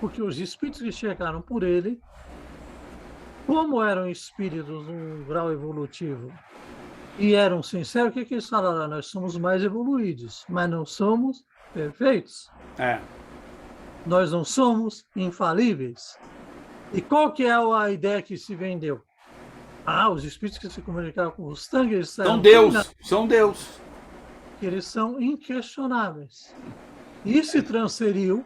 Porque os espíritos que chegaram por ele, como eram espíritos num grau evolutivo e eram sinceros, o que eles falaram? Nós somos mais evoluídos, mas não somos perfeitos. Nós não somos infalíveis. E qual que é a ideia que se vendeu? Os espíritos que se comunicaram com os tanques, eles são Deus. Eles são inquestionáveis. E se transferiu,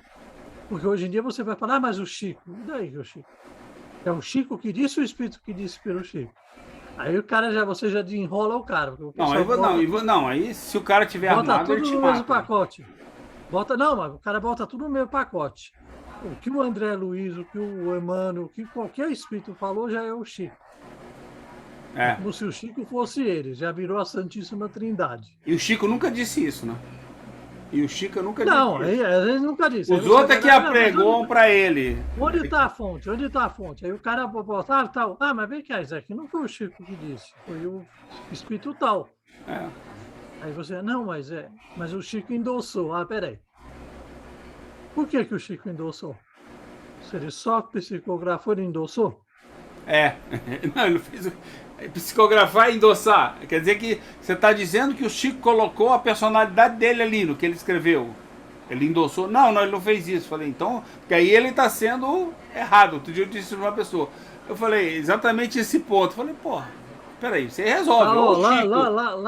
porque hoje em dia você vai falar, mas o Chico, e daí que o Chico? É o Chico que disse, o espírito que disse pelo Chico. Aí o cara você já desenrola o cara. Aí se o cara tiver armado, ele te mata. Bota tudo no mesmo pacote. Mas o cara bota tudo no mesmo pacote. O que o André Luiz, o que o Emmanuel, o que qualquer espírito falou já é o Chico. Como se o Chico fosse ele, já virou a Santíssima Trindade. E o Chico nunca disse isso, né? E o Chico nunca disse Não, isso. ele nunca disse. Aí Os você outros é que vai lá, apregam para ele. onde está a fonte? Onde está a fonte? Aí o cara botava tal. Ah, mas vem cá, isso aqui não foi o Chico que disse, foi o espírito tal. É. Aí você, não, mas o Chico endossou. Ah, peraí. Por que o Chico endossou? Se ele só psicografou, ele endossou? É. Não, ele fez psicografar e endossar. Quer dizer que você está dizendo que o Chico colocou a personalidade dele ali no que ele escreveu. Ele endossou. Não, ele não fez isso. Falei, então, porque aí ele está sendo errado. Outro dia eu disse para uma pessoa. Eu falei, exatamente esse ponto. Falei, porra, peraí, você resolve. Ou o Chico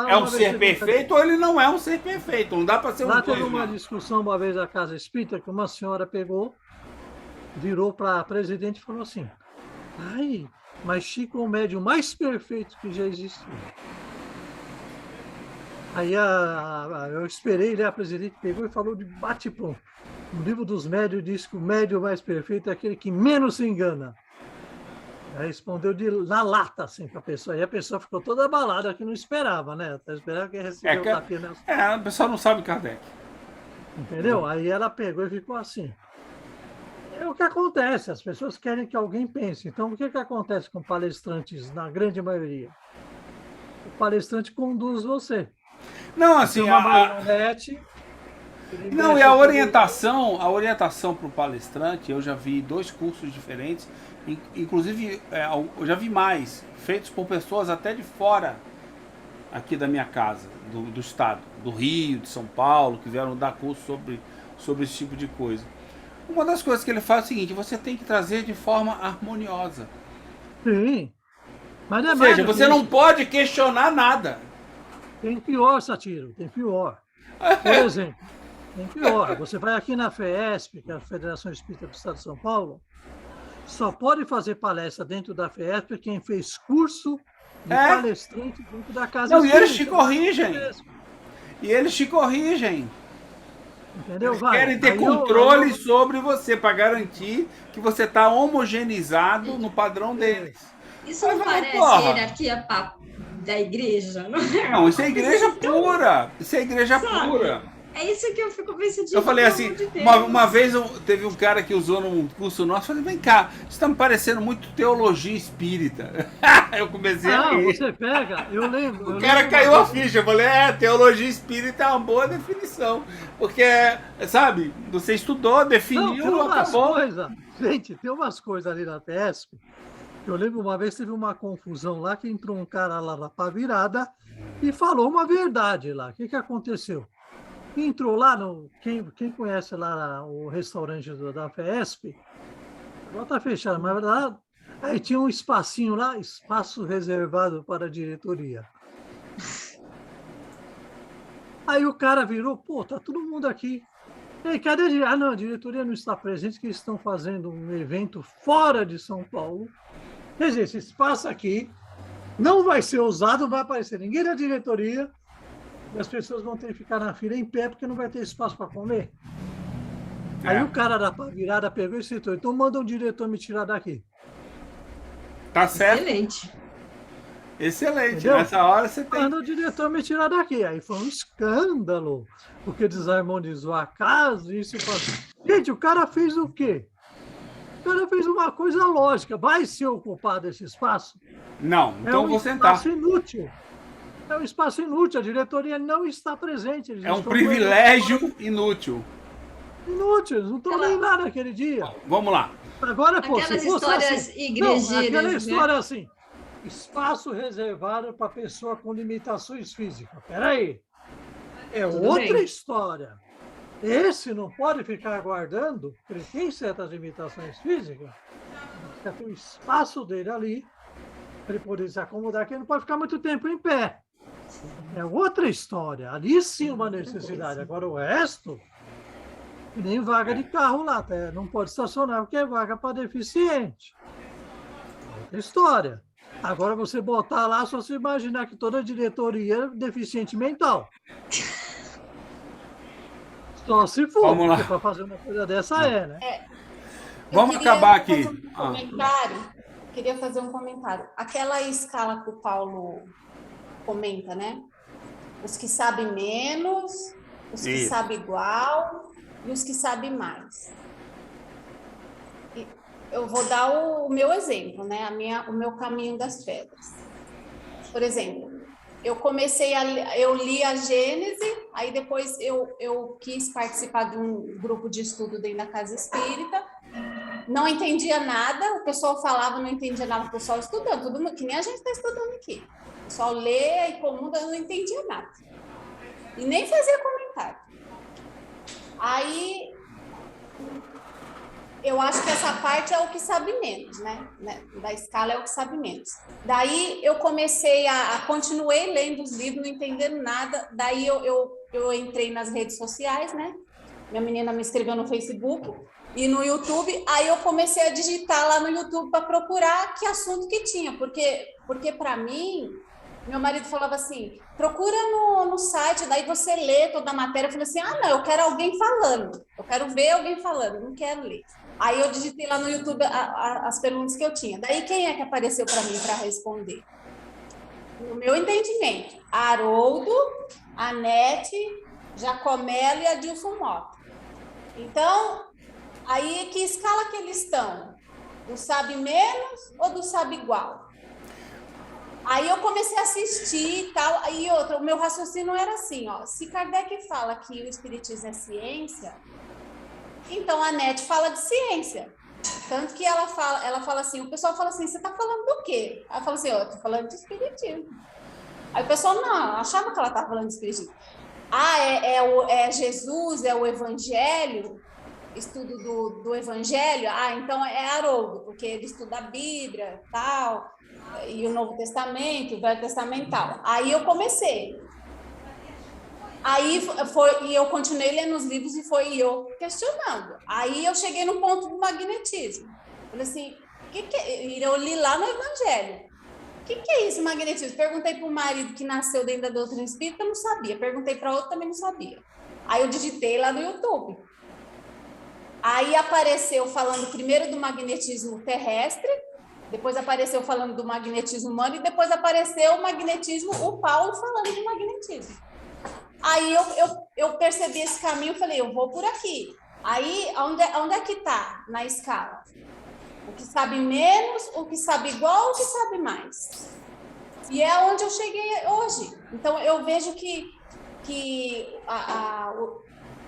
é um ser perfeito ou ele não é um ser perfeito. Não dá para ser um Lá dois. teve uma discussão uma vez na Casa Espírita que uma senhora pegou, virou para a presidente e falou assim, ai, mas Chico é o médium mais perfeito que já existiu. Aí eu esperei, né, a presidente pegou e falou de bate-pronto. O livro dos médios diz que o médium mais perfeito é aquele que menos se engana. Aí respondeu na lata, assim, para a pessoa. E a pessoa ficou toda abalada, que não esperava, né? Até esperava que recebeu o tapinha nessa. O pessoal não sabe Kardec. Entendeu? Aí ela pegou e ficou assim. É o que acontece, as pessoas querem que alguém pense. Então, o que acontece com palestrantes, na grande maioria? O palestrante conduz você. Não, assim, uma marionete. Não, e a orientação para o palestrante, eu já vi 2 cursos diferentes, inclusive eu já vi mais, feitos por pessoas até de fora aqui da minha casa, do estado, do Rio, de São Paulo, que vieram dar curso sobre esse tipo de coisa. Uma das coisas que ele faz é o seguinte, você tem que trazer de forma harmoniosa. Sim. Mas não é Ou seja, você não pode questionar nada. Tem pior, Satiro, tem pior. Por exemplo, tem pior. Você vai aqui na FESP, que é a Federação Espírita do Estado de São Paulo, só pode fazer palestra dentro da FESP quem fez curso de palestrante dentro da Casa Não, Espírita. E eles te corrigem. Entendeu? Eles querem ter controle sobre você para garantir que você está homogeneizado no padrão deles. Isso não parece hierarquia da igreja, não é? Não, isso é igreja pura. Isso é igreja pura. É isso que eu fico pensando. Eu falei assim, uma vez teve um cara que usou num curso nosso, eu falei, vem cá, isso está me parecendo muito teologia espírita. Eu comecei a rir. Você pega, eu lembro. O cara caiu a ficha, eu falei, teologia espírita é uma boa definição. Porque, sabe, você estudou, definiu, acabou. Gente, tem umas coisas ali na PESP. Eu lembro uma vez teve uma confusão lá, que entrou um cara lá na Pavirada e falou uma verdade lá. O que aconteceu? Entrou lá, quem conhece lá o restaurante da FESP, agora está fechado, mas lá, aí tinha um espacinho lá, espaço reservado para a diretoria. Aí o cara virou, tá todo mundo aqui. E cadê a não, a diretoria não está presente, que eles estão fazendo um evento fora de São Paulo. Quer dizer, esse espaço aqui não vai ser usado, não vai aparecer ninguém da diretoria, e as pessoas vão ter que ficar na fila em pé, porque não vai ter espaço para comer. Aí o cara da virada pegou e citou, então manda um diretor me tirar daqui. Tá certo. Excelente. Entendeu? Nessa hora você tem... Manda o diretor me tirar daqui. Aí foi um escândalo, porque desarmonizou a casa, isso. Gente, o cara fez o quê? O cara fez uma coisa lógica. Vai ser ocupado esse espaço? Não, então eu vou sentar. É um espaço inútil. É um espaço inútil. A diretoria não está presente. É um privilégio inútil. Inútil. Eles não estão nem lá naquele dia. Vamos lá. Agora, aquelas histórias assim, igrejeiras. Não, aquela história assim. Espaço reservado para pessoa com limitações físicas. Peraí. É outra história. Esse não pode ficar aguardando, porque ele tem certas limitações físicas. Tem o espaço dele ali, para ele poder se acomodar, que ele não pode ficar muito tempo em pé. É outra história. Ali sim uma necessidade. Agora o resto, nem vaga de carro lá, não pode estacionar, porque é vaga para deficiente. Outra história. Agora você botar lá, só se imaginar que toda a diretoria é deficiente mental. Só se for, porque para fazer uma coisa dessa né? Vamos acabar aqui. Queria fazer um comentário. Aquela escala que o Paulo comenta, né? Os que sabem menos os que Isso. sabem igual e os que sabem mais. E eu vou dar o meu exemplo, né? O meu caminho das pedras. Por exemplo, eu li a Gênese, aí depois eu quis participar de um grupo de estudo dentro da Casa Espírita, não entendia nada, o pessoal falava, não entendia nada, o pessoal estudando, tudo que nem a gente está estudando aqui. O pessoal lê e comunda, eu não entendia nada. E nem fazia comentário. Aí, eu acho que essa parte é o que sabe menos, né? Da escala é o que sabe menos. Daí, eu comecei continuei lendo os livros, não entendendo nada. Daí, eu entrei nas redes sociais, né? Minha menina me escreveu no Facebook e no YouTube. Aí, eu comecei a digitar lá no YouTube para procurar que assunto que tinha. Porque para mim, meu marido falava assim, procura no site, daí você lê toda a matéria. Eu falei assim, não, eu quero alguém falando. Eu quero ver alguém falando, não quero ler. Aí eu digitei lá no YouTube as perguntas que eu tinha. Daí quem é que apareceu para mim para responder? No meu entendimento, Haroldo, Anete, Jacomelo e Adilson Mota. Então, aí que escala que eles estão? Do sabe menos ou do sabe igual? Aí eu comecei a assistir e tal, aí o meu raciocínio era assim, ó, se Kardec fala que o Espiritismo é ciência, então a Anete fala de ciência. Tanto que ela fala assim, o pessoal fala assim, você está falando do quê? Ela fala assim, eu estou falando de Espiritismo. Aí o pessoal, não, achava que ela estava falando de Espiritismo. É Jesus, é o Evangelho, estudo do Evangelho, então é Haroldo, porque ele estuda a Bíblia, tal, e o Novo Testamento, o Velho Testamento, tal. Aí eu comecei. E eu continuei lendo os livros e eu questionando. Aí eu cheguei no ponto do magnetismo. Falei assim, eu li lá no Evangelho. O que é isso, magnetismo? Perguntei para o marido que nasceu dentro da doutrina espírita, não sabia. Perguntei para outro, também não sabia. Aí eu digitei lá no YouTube. Aí apareceu falando primeiro do magnetismo terrestre, depois apareceu falando do magnetismo humano e depois apareceu o Paulo falando do magnetismo. Aí eu percebi esse caminho e falei, eu vou por aqui. Aí, onde é que está na escala? O que sabe menos, o que sabe igual, o que sabe mais. E é onde eu cheguei hoje. Então, eu vejo que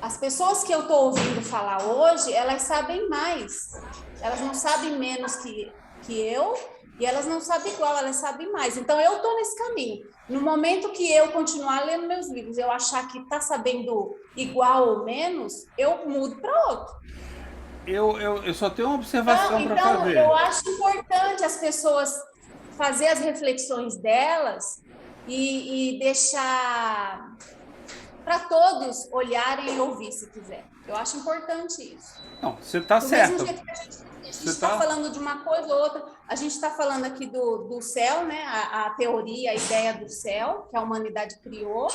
as pessoas que eu estou ouvindo falar hoje, elas sabem mais. Elas não sabem menos que eu, e elas não sabem igual, elas sabem mais. Então, eu estou nesse caminho. No momento que eu continuar lendo meus livros, eu achar que está sabendo igual ou menos, eu mudo para outro. Eu só tenho uma observação para fazer. Então, eu acho importante as pessoas fazer as reflexões delas e deixar para todos olharem e ouvir, se quiser. Eu acho importante isso. Não, você está certo. Do mesmo jeito que a gente está falando de uma coisa ou outra, a gente está falando aqui do céu, né? A teoria, a ideia do céu, que a humanidade criou,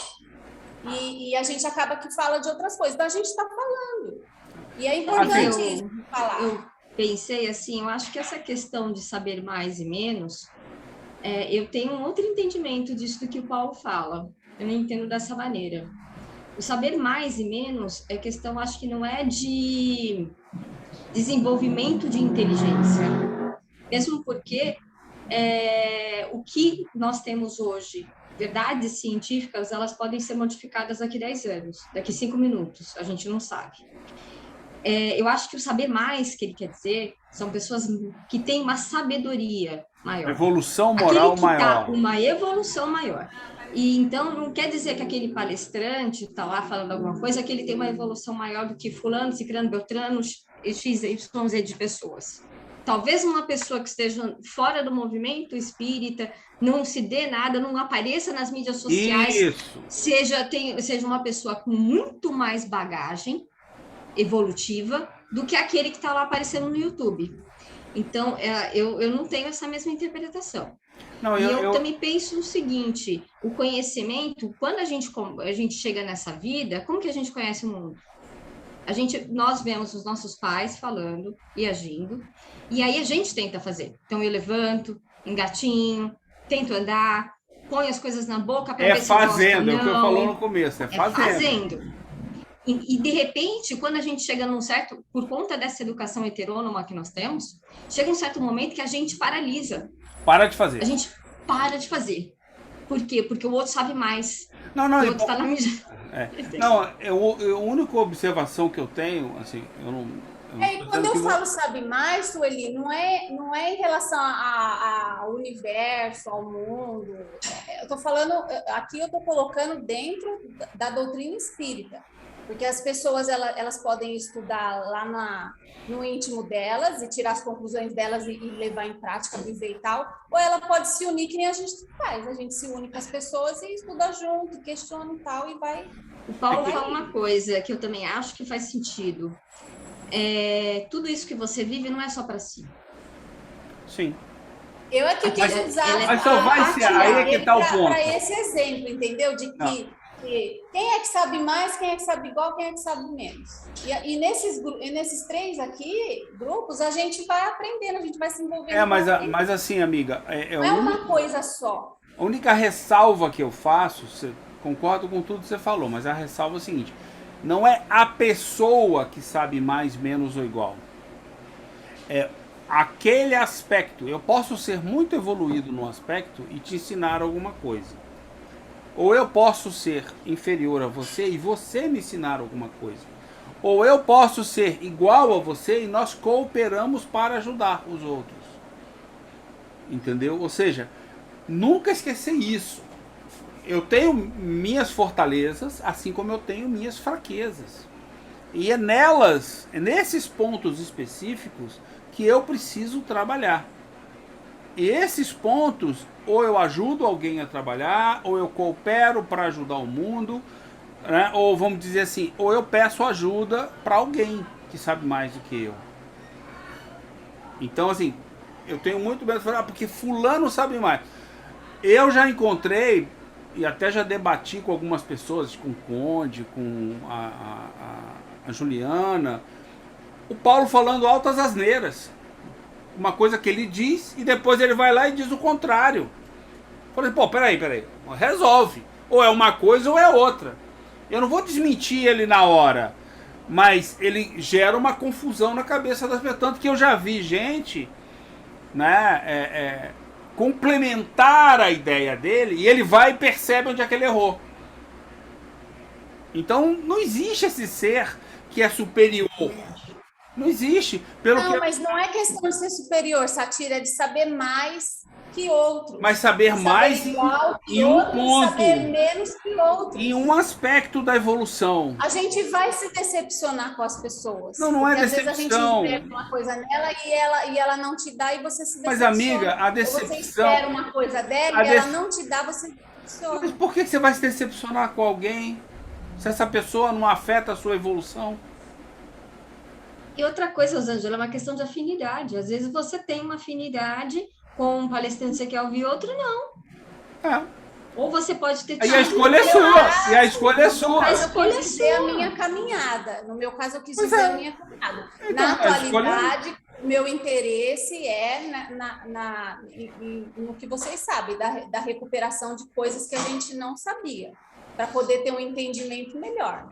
e a gente acaba que fala de outras coisas. Então, a gente está falando. E é importante isso, falar. Eu pensei assim, eu acho que essa questão de saber mais e menos, eu tenho um outro entendimento disso do que o Paulo fala. Eu não entendo dessa maneira. O saber mais e menos é questão, acho que não é de desenvolvimento de inteligência. Mesmo porque o que nós temos hoje, verdades científicas, elas podem ser modificadas daqui 10 anos, daqui 5 minutos, a gente não sabe. Eu acho que o saber mais que ele quer dizer são pessoas que têm uma sabedoria maior. Evolução moral maior. Uma evolução maior. E então não quer dizer que aquele palestrante está lá falando alguma coisa, que ele tem uma evolução maior do que fulano, ciclano, beltrano, XYZ de pessoas. Talvez uma pessoa que esteja fora do movimento espírita, não se dê nada, não apareça nas mídias sociais, seja uma pessoa com muito mais bagagem evolutiva do que aquele que está lá aparecendo no YouTube. Então, eu não tenho essa mesma interpretação. Não, eu também penso o seguinte, o conhecimento, quando a gente chega nessa vida, como que a gente conhece o mundo? Nós vemos os nossos pais falando e agindo, e aí a gente tenta fazer. Então, eu levanto, engatinho, tento andar, ponho as coisas na boca para ver se eu gosto ou não. É o que eu falou no começo, é fazendo. E, de repente, quando a gente chega num certo, por conta dessa educação heterônoma que nós temos, chega um certo momento que a gente paralisa. Para de fazer. A gente para de fazer. Por quê? Porque o outro sabe mais. Não, não, o outro está na não, a única observação que eu tenho, assim, eu não quando eu falo sabe mais, Sueli, não é em relação ao universo, ao mundo. Eu estou falando, aqui eu estou colocando dentro da doutrina espírita. Porque as pessoas, elas podem estudar lá no íntimo delas e tirar as conclusões delas e levar em prática, viver e tal, ou ela pode se unir, que nem a gente faz. A gente se une com as pessoas e estuda junto, questiona e tal, e vai... O Paulo fala uma coisa que eu também acho que faz sentido. Tudo isso que você vive não é só para si. Sim. Eu é que quis usar... Mas só vai ser, aí é que está o ponto. Para esse exemplo, entendeu? De que... Quem é que sabe mais, quem é que sabe igual, quem é que sabe menos. E nesses 3 aqui, grupos, a gente vai aprendendo, a gente vai se envolvendo. Mas assim, amiga... não é uma coisa só. A única ressalva que eu faço, concordo com tudo que você falou, mas a ressalva é o seguinte, não é a pessoa que sabe mais, menos ou igual. É aquele aspecto. Eu posso ser muito evoluído no aspecto e te ensinar alguma coisa. Ou eu posso ser inferior a você e você me ensinar alguma coisa. Ou eu posso ser igual a você e nós cooperamos para ajudar os outros. Entendeu? Ou seja, nunca esquecer isso. Eu tenho minhas fortalezas, assim como eu tenho minhas fraquezas. E é nesses pontos específicos que eu preciso trabalhar. E esses pontos, ou eu ajudo alguém a trabalhar, ou eu coopero para ajudar o mundo, né? Ou vamos dizer assim, ou eu peço ajuda para alguém que sabe mais do que eu. Então, assim, eu tenho muito medo de falar, porque fulano sabe mais. Eu já encontrei, e até já debati com algumas pessoas, com o Conde, com a Juliana, o Paulo falando altas asneiras. Uma coisa que ele diz e depois ele vai lá e diz o contrário. Falei, pô, peraí, resolve. Ou é uma coisa ou é outra. Eu não vou desmentir ele na hora, mas ele gera uma confusão na cabeça das pessoas. Tanto que eu já vi gente, né, complementar a ideia dele e ele vai e percebe onde é que ele errou. Então não existe esse ser que é superior. Não existe. Mas não é questão de ser superior, Satira, é de saber mais que outros. Mas saber mais em um ponto. Saber menos que outros. Em um aspecto da evolução. A gente vai se decepcionar com as pessoas. Não é decepção. Às vezes a gente entrega uma coisa nela e ela não te dá e você se decepciona. Mas, amiga, a decepção... Ou você espera uma coisa dela e ela não te dá, você se decepciona. Mas por que você vai se decepcionar com alguém se essa pessoa não afeta a sua evolução? E outra coisa, Rosângela, é uma questão de afinidade. Às vezes você tem uma afinidade com um palestrante que você quer ouvir, outro não. Ou você pode ter... E a escolha é sua. E a escolha é sua. Mas eu quis dizer a minha caminhada. No meu caso, eu quis dizer a minha caminhada. Então, na atualidade, meu interesse é no que vocês sabem, da recuperação de coisas que a gente não sabia, para poder ter um entendimento melhor.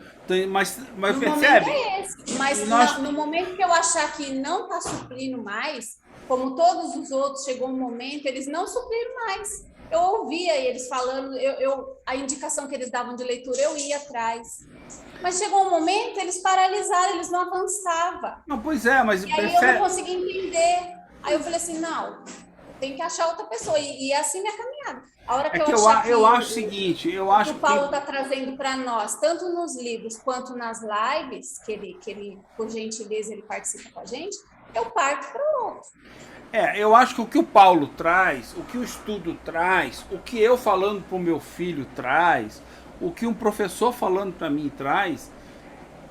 Mas no percebe? Momento é esse. Mas no momento que eu achar que não está suprindo mais, como todos os outros, chegou um momento, eles não supriram mais. Eu ouvia eles falando, a indicação que eles davam de leitura, eu ia atrás. Mas chegou um momento, eles paralisaram, eles não avançavam. Não, pois é, mas... E aí eu não consegui entender. Aí eu falei assim, não, tem que achar outra pessoa. E é assim minha caminhada. A hora que eu acho o seguinte, o Paulo está trazendo para nós, tanto nos livros quanto nas lives, que ele, por gentileza, ele participa com a gente, eu parto para o outro. Eu acho que o que o Paulo traz, o que o estudo traz, o que eu falando para o meu filho traz, o que um professor falando para mim traz,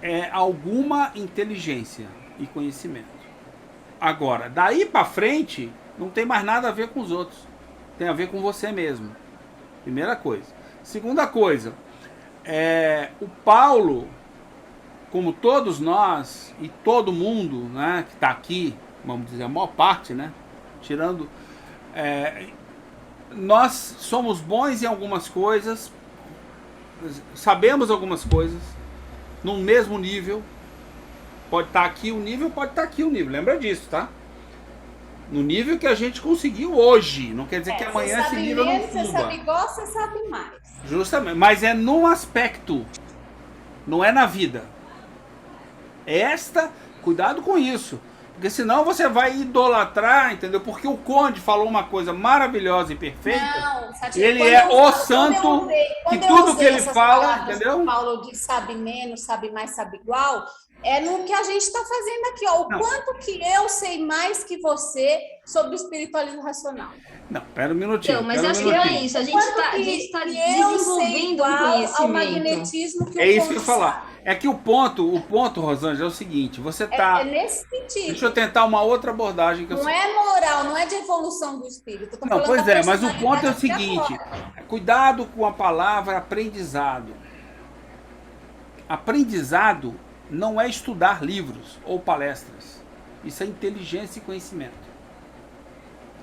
é alguma inteligência e conhecimento. Agora, daí para frente, não tem mais nada a ver com os outros. Tem a ver com você mesmo. Primeira coisa. Segunda coisa, o Paulo, como todos nós e todo mundo, né, que está aqui, vamos dizer, a maior parte, né, tirando... nós somos bons em algumas coisas, sabemos algumas coisas, no mesmo nível. Pode estar aqui o nível, pode estar aqui o nível. Lembra disso, tá? No nível que a gente conseguiu hoje. Não quer dizer que amanhã esse nível não suba. Você sabe igual, você sabe mais. Justamente. Mas é num aspecto. Não é na vida. Cuidado com isso. Porque senão você vai idolatrar, entendeu? Porque o Conde falou uma coisa maravilhosa e perfeita. Não, Satiro, ele é o santo que tudo que ele fala, entendeu? Paulo diz sabe menos, sabe mais, sabe igual. É no que a gente está fazendo aqui, ó. Quanto que eu sei mais que você sobre o espiritualismo racional? Não, pera um minutinho. Não, mas acho que é isso. A gente está desenvolvendo um conhecimento. Ao magnetismo que é isso que eu ia falar. É que o ponto, Rosângela, é o seguinte, você tá... É nesse sentido. Deixa eu tentar uma outra abordagem. Que não é moral, não é de evolução do espírito. Não, pois é, mas o ponto é o seguinte, cuidado com a palavra aprendizado. Aprendizado não é estudar livros ou palestras. Isso é inteligência e conhecimento.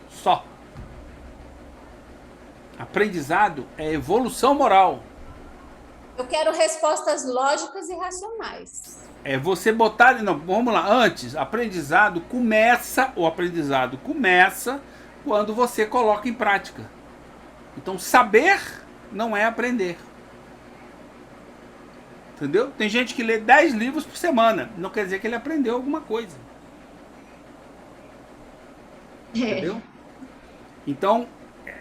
Só. Aprendizado é evolução moral. Eu quero respostas lógicas e racionais. É você botar... Não, vamos lá. Antes, o aprendizado começa quando você coloca em prática. Então, saber não é aprender. Entendeu? Tem gente que lê 10 livros por semana. Não quer dizer que ele aprendeu alguma coisa. Entendeu? Então,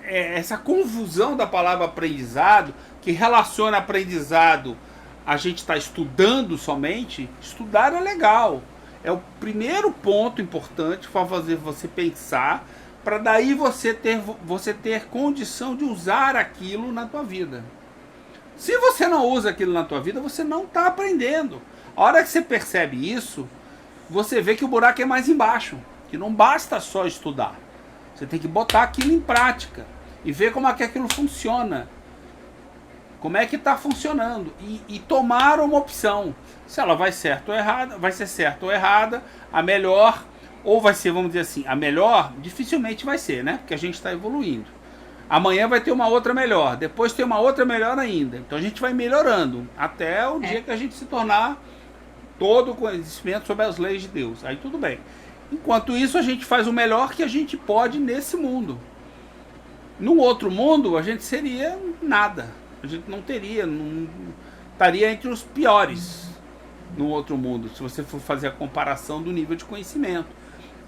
essa confusão da palavra aprendizado, que relaciona aprendizado, a gente está estudando somente. Estudar é legal. É o primeiro ponto importante para fazer você pensar, para daí você ter condição de usar aquilo na tua vida. Se você não usa aquilo na tua vida, você não está aprendendo. A hora que você percebe isso, você vê que o buraco é mais embaixo. Que não basta só estudar. Você tem que botar aquilo em prática. E ver como é que aquilo funciona. Como é que está funcionando. E tomar uma opção. Se ela vai certo ou errada, vai ser certa ou errada. A melhor, ou vai ser, vamos dizer assim, a melhor, dificilmente vai ser, né? Porque a gente está evoluindo. Amanhã vai ter uma outra melhor, depois tem uma outra melhor ainda. Então a gente vai melhorando até o dia que a gente se tornar todo o conhecimento sobre as leis de Deus. Aí tudo bem. Enquanto isso, a gente faz o melhor que a gente pode nesse mundo. No outro mundo, a gente seria nada. A gente não teria, não estaria entre os piores no outro mundo, se você for fazer a comparação do nível de conhecimento.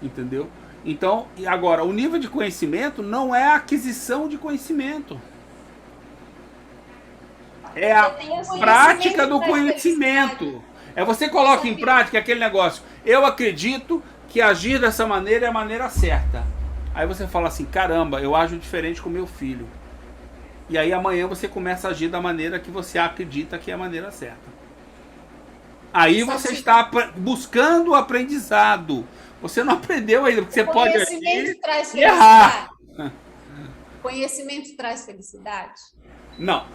Entendeu? Então, agora, o nível de conhecimento não é a aquisição de conhecimento. É a prática do conhecimento. É você coloca em prática aquele negócio. Eu acredito que agir dessa maneira é a maneira certa. Aí você fala assim, caramba, eu ajo diferente com meu filho. E aí amanhã você começa a agir da maneira que você acredita que é a maneira certa. Aí você está buscando o aprendizado. Você não aprendeu ainda, porque você pode agir e errar. Conhecimento traz felicidade? Não.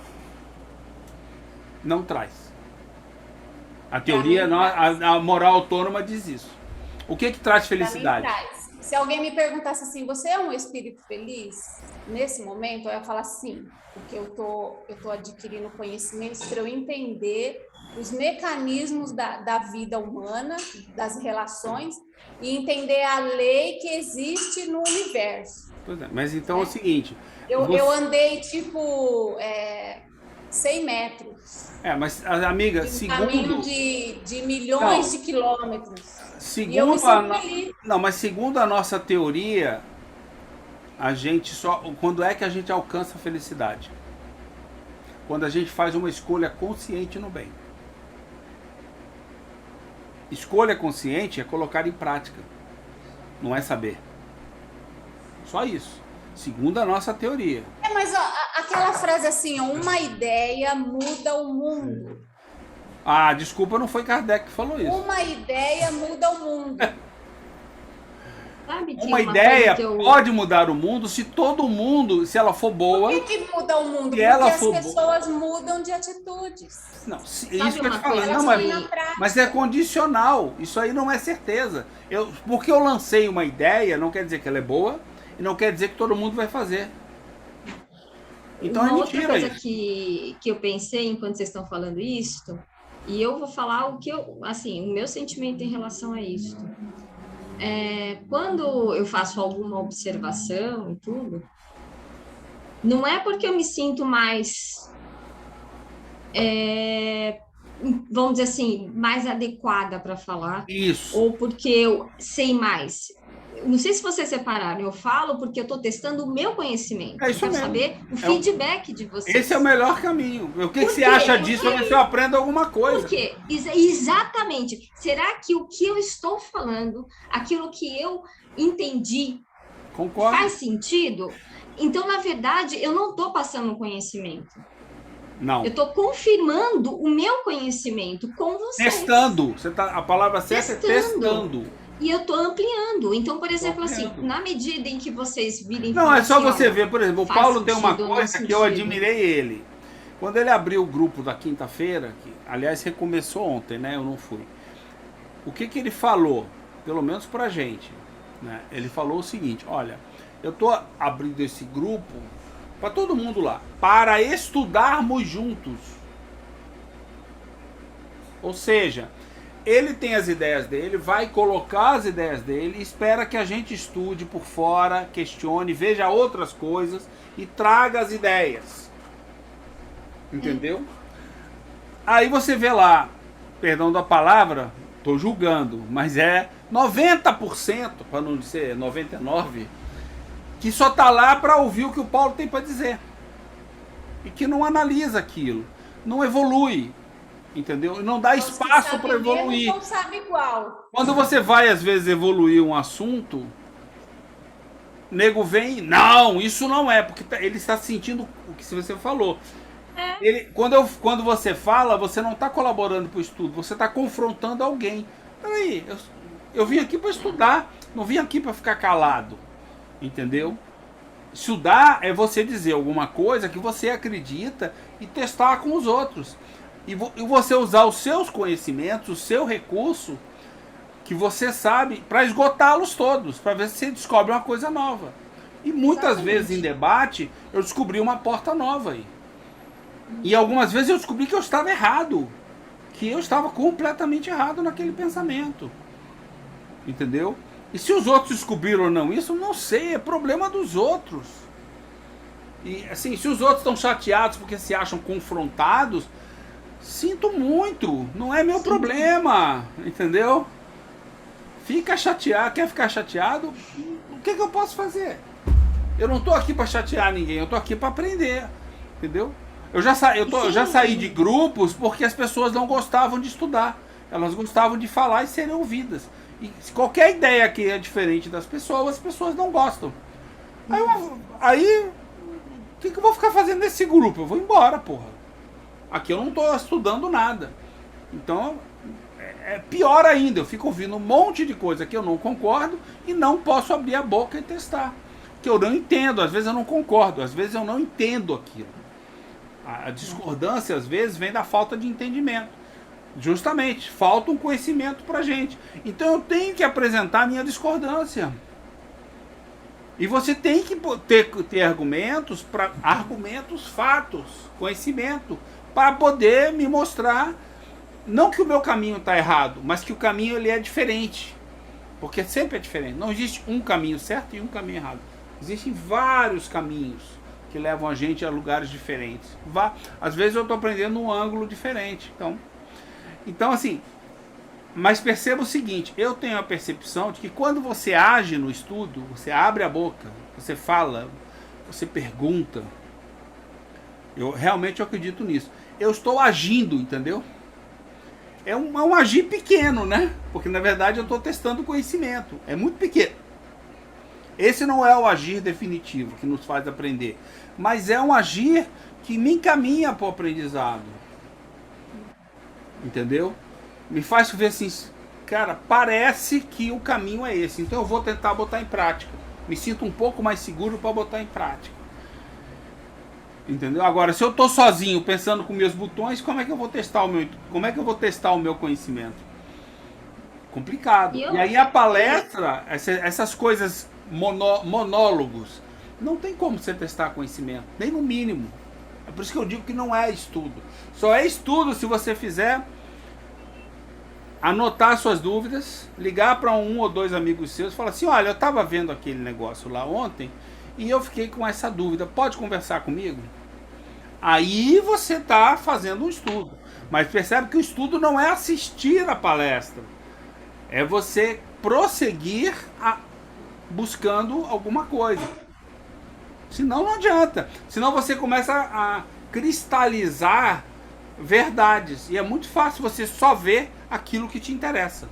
Não traz. A teoria, a moral autônoma diz isso. O que traz felicidade? Traz. Se alguém me perguntasse assim, você é um espírito feliz? Nesse momento, eu ia falar sim, porque eu tô adquirindo conhecimento para eu entender os mecanismos da vida humana, das relações, e entender a lei que existe no universo. Pois é, mas então é o seguinte... Eu andei, tipo, 100 metros. Mas, amiga, segundo... caminho de milhões de quilômetros. Segundo a nossa teoria, a gente só... Quando é que a gente alcança a felicidade? Quando a gente faz uma escolha consciente no bem. Escolha consciente é colocar em prática. Não é saber. Só isso. Segundo a nossa teoria. Mas ó, aquela frase assim, ó, uma ideia muda o mundo. Desculpa, não foi Kardec que falou isso. Uma ideia muda o mundo. Sabe que uma ideia pode mudar o mundo se todo mundo, se ela for boa... Por que muda o mundo? Porque as pessoas mudam de atitudes. Não, isso que eu te falando. Não, mas é condicional. Isso aí não é certeza. Porque eu lancei uma ideia, não quer dizer que ela é boa, e não quer dizer que todo mundo vai fazer. Então uma é outra mentira coisa que eu pensei enquanto vocês estão falando isso E eu vou falar o que assim, o meu sentimento em relação a isso. Quando eu faço alguma observação e tudo, não é porque eu me sinto mais, vamos dizer assim, mais adequada para falar, Isso. ou porque eu sei mais. Não sei se vocês separaram, eu falo porque eu estou testando o meu conhecimento. É Eu isso quero mesmo. saber o feedback de vocês. Esse é o melhor caminho. O que Por você quê? acha disso para ver se eu aprendo alguma coisa? Por quê? Exatamente. Será que o que eu estou falando, aquilo que eu entendi, Concordo. faz sentido? Então, na verdade, eu não estou passando conhecimento. Não. Eu estou confirmando o meu conhecimento com vocês. Testando. A palavra certa é testando. E eu estou ampliando. Então, por exemplo, assim, na medida em que vocês virem... Não, é só assim, você ver, por exemplo, o Paulo tem uma sentido, coisa que eu admirei ele. Quando ele abriu o grupo da quinta-feira, que aliás recomeçou ontem, né? Eu não fui. O que ele falou, pelo menos pra gente, né? Ele falou o seguinte, olha, eu tô abrindo esse grupo para todo mundo lá, para estudarmos juntos. Ou seja, ele tem as ideias dele, vai colocar as ideias dele, espera que a gente estude por fora, questione, veja outras coisas e traga as ideias. Entendeu? Aí você vê lá, perdão da palavra, tô julgando, mas é 90%, para não dizer 99%, que só tá lá para ouvir o que o Paulo tem para dizer. E que não analisa aquilo, não evolui. Entendeu? Não dá espaço para evoluir. Não sabe igual. Quando você vai, às vezes, evoluir um assunto, o nego vem, não, isso não é, porque ele está sentindo o que você falou. Quando você fala, você não está colaborando para o estudo, você está confrontando alguém. Peraí, eu vim aqui para estudar, não vim aqui para ficar calado. Entendeu? Estudar é você dizer alguma coisa que você acredita e testar com os outros. E você usar os seus conhecimentos, o seu recurso, que você sabe, para esgotá-los todos, para ver se você descobre uma coisa nova. E muitas vezes em debate, eu descobri uma porta nova aí. E algumas vezes eu descobri que eu estava errado. Que eu estava completamente errado naquele pensamento. Entendeu? E se os outros descobriram ou não isso, não sei, é problema dos outros. E assim, se os outros estão chateados porque se acham confrontados, sinto muito, não é meu problema, entendeu? Fica chateado, quer ficar chateado? O que eu posso fazer? Eu não estou aqui para chatear ninguém, eu estou aqui para aprender, entendeu? Eu já saí de grupos porque as pessoas não gostavam de estudar, elas gostavam de falar e serem ouvidas. E qualquer ideia que é diferente das pessoas, as pessoas não gostam. Aí o que eu vou ficar fazendo nesse grupo? Eu vou embora, porra. Aqui eu não estou estudando nada. Então, é pior ainda. Eu fico ouvindo um monte de coisa que eu não concordo e não posso abrir a boca e testar. Que eu não entendo. Às vezes eu não concordo. Às vezes eu não entendo aquilo. A discordância, às vezes, vem da falta de entendimento. Justamente, falta um conhecimento pra gente. Então eu tenho que apresentar a minha discordância. E você tem que ter argumentos, fatos, conhecimento, para poder me mostrar, não que o meu caminho está errado, mas que o caminho ele é diferente. Porque sempre é diferente. Não existe um caminho certo e um caminho errado. Existem vários caminhos que levam a gente a lugares diferentes. Às vezes eu estou aprendendo um ângulo diferente. Então assim, mas perceba o seguinte, eu tenho a percepção de que quando você age no estudo, você abre a boca, você fala, você pergunta, eu realmente acredito nisso. Eu estou agindo, entendeu? É um agir pequeno, né? Porque na verdade eu estou testando o conhecimento. É muito pequeno. Esse não é o agir definitivo que nos faz aprender. Mas é um agir que me encaminha para o aprendizado. Entendeu? Me faz ver assim, cara, parece que o caminho é esse. Então eu vou tentar botar em prática. Me sinto um pouco mais seguro para botar em prática. Entendeu? Agora, se eu estou sozinho pensando com meus botões, como é que eu vou testar o meu conhecimento? Complicado. E aí a palestra, essas coisas, monólogos, não tem como você testar conhecimento, nem no mínimo. É por isso que eu digo que não é estudo. Só é estudo se você fizer anotar suas dúvidas, ligar para um ou dois amigos seus e falar assim, olha, eu estava vendo aquele negócio lá ontem e eu fiquei com essa dúvida, pode conversar comigo? Aí você está fazendo um estudo, mas percebe que o estudo não é assistir a palestra, é você prosseguir buscando alguma coisa. Senão não adianta, senão você começa a cristalizar verdades, e é muito fácil você só ver aquilo que te interessa.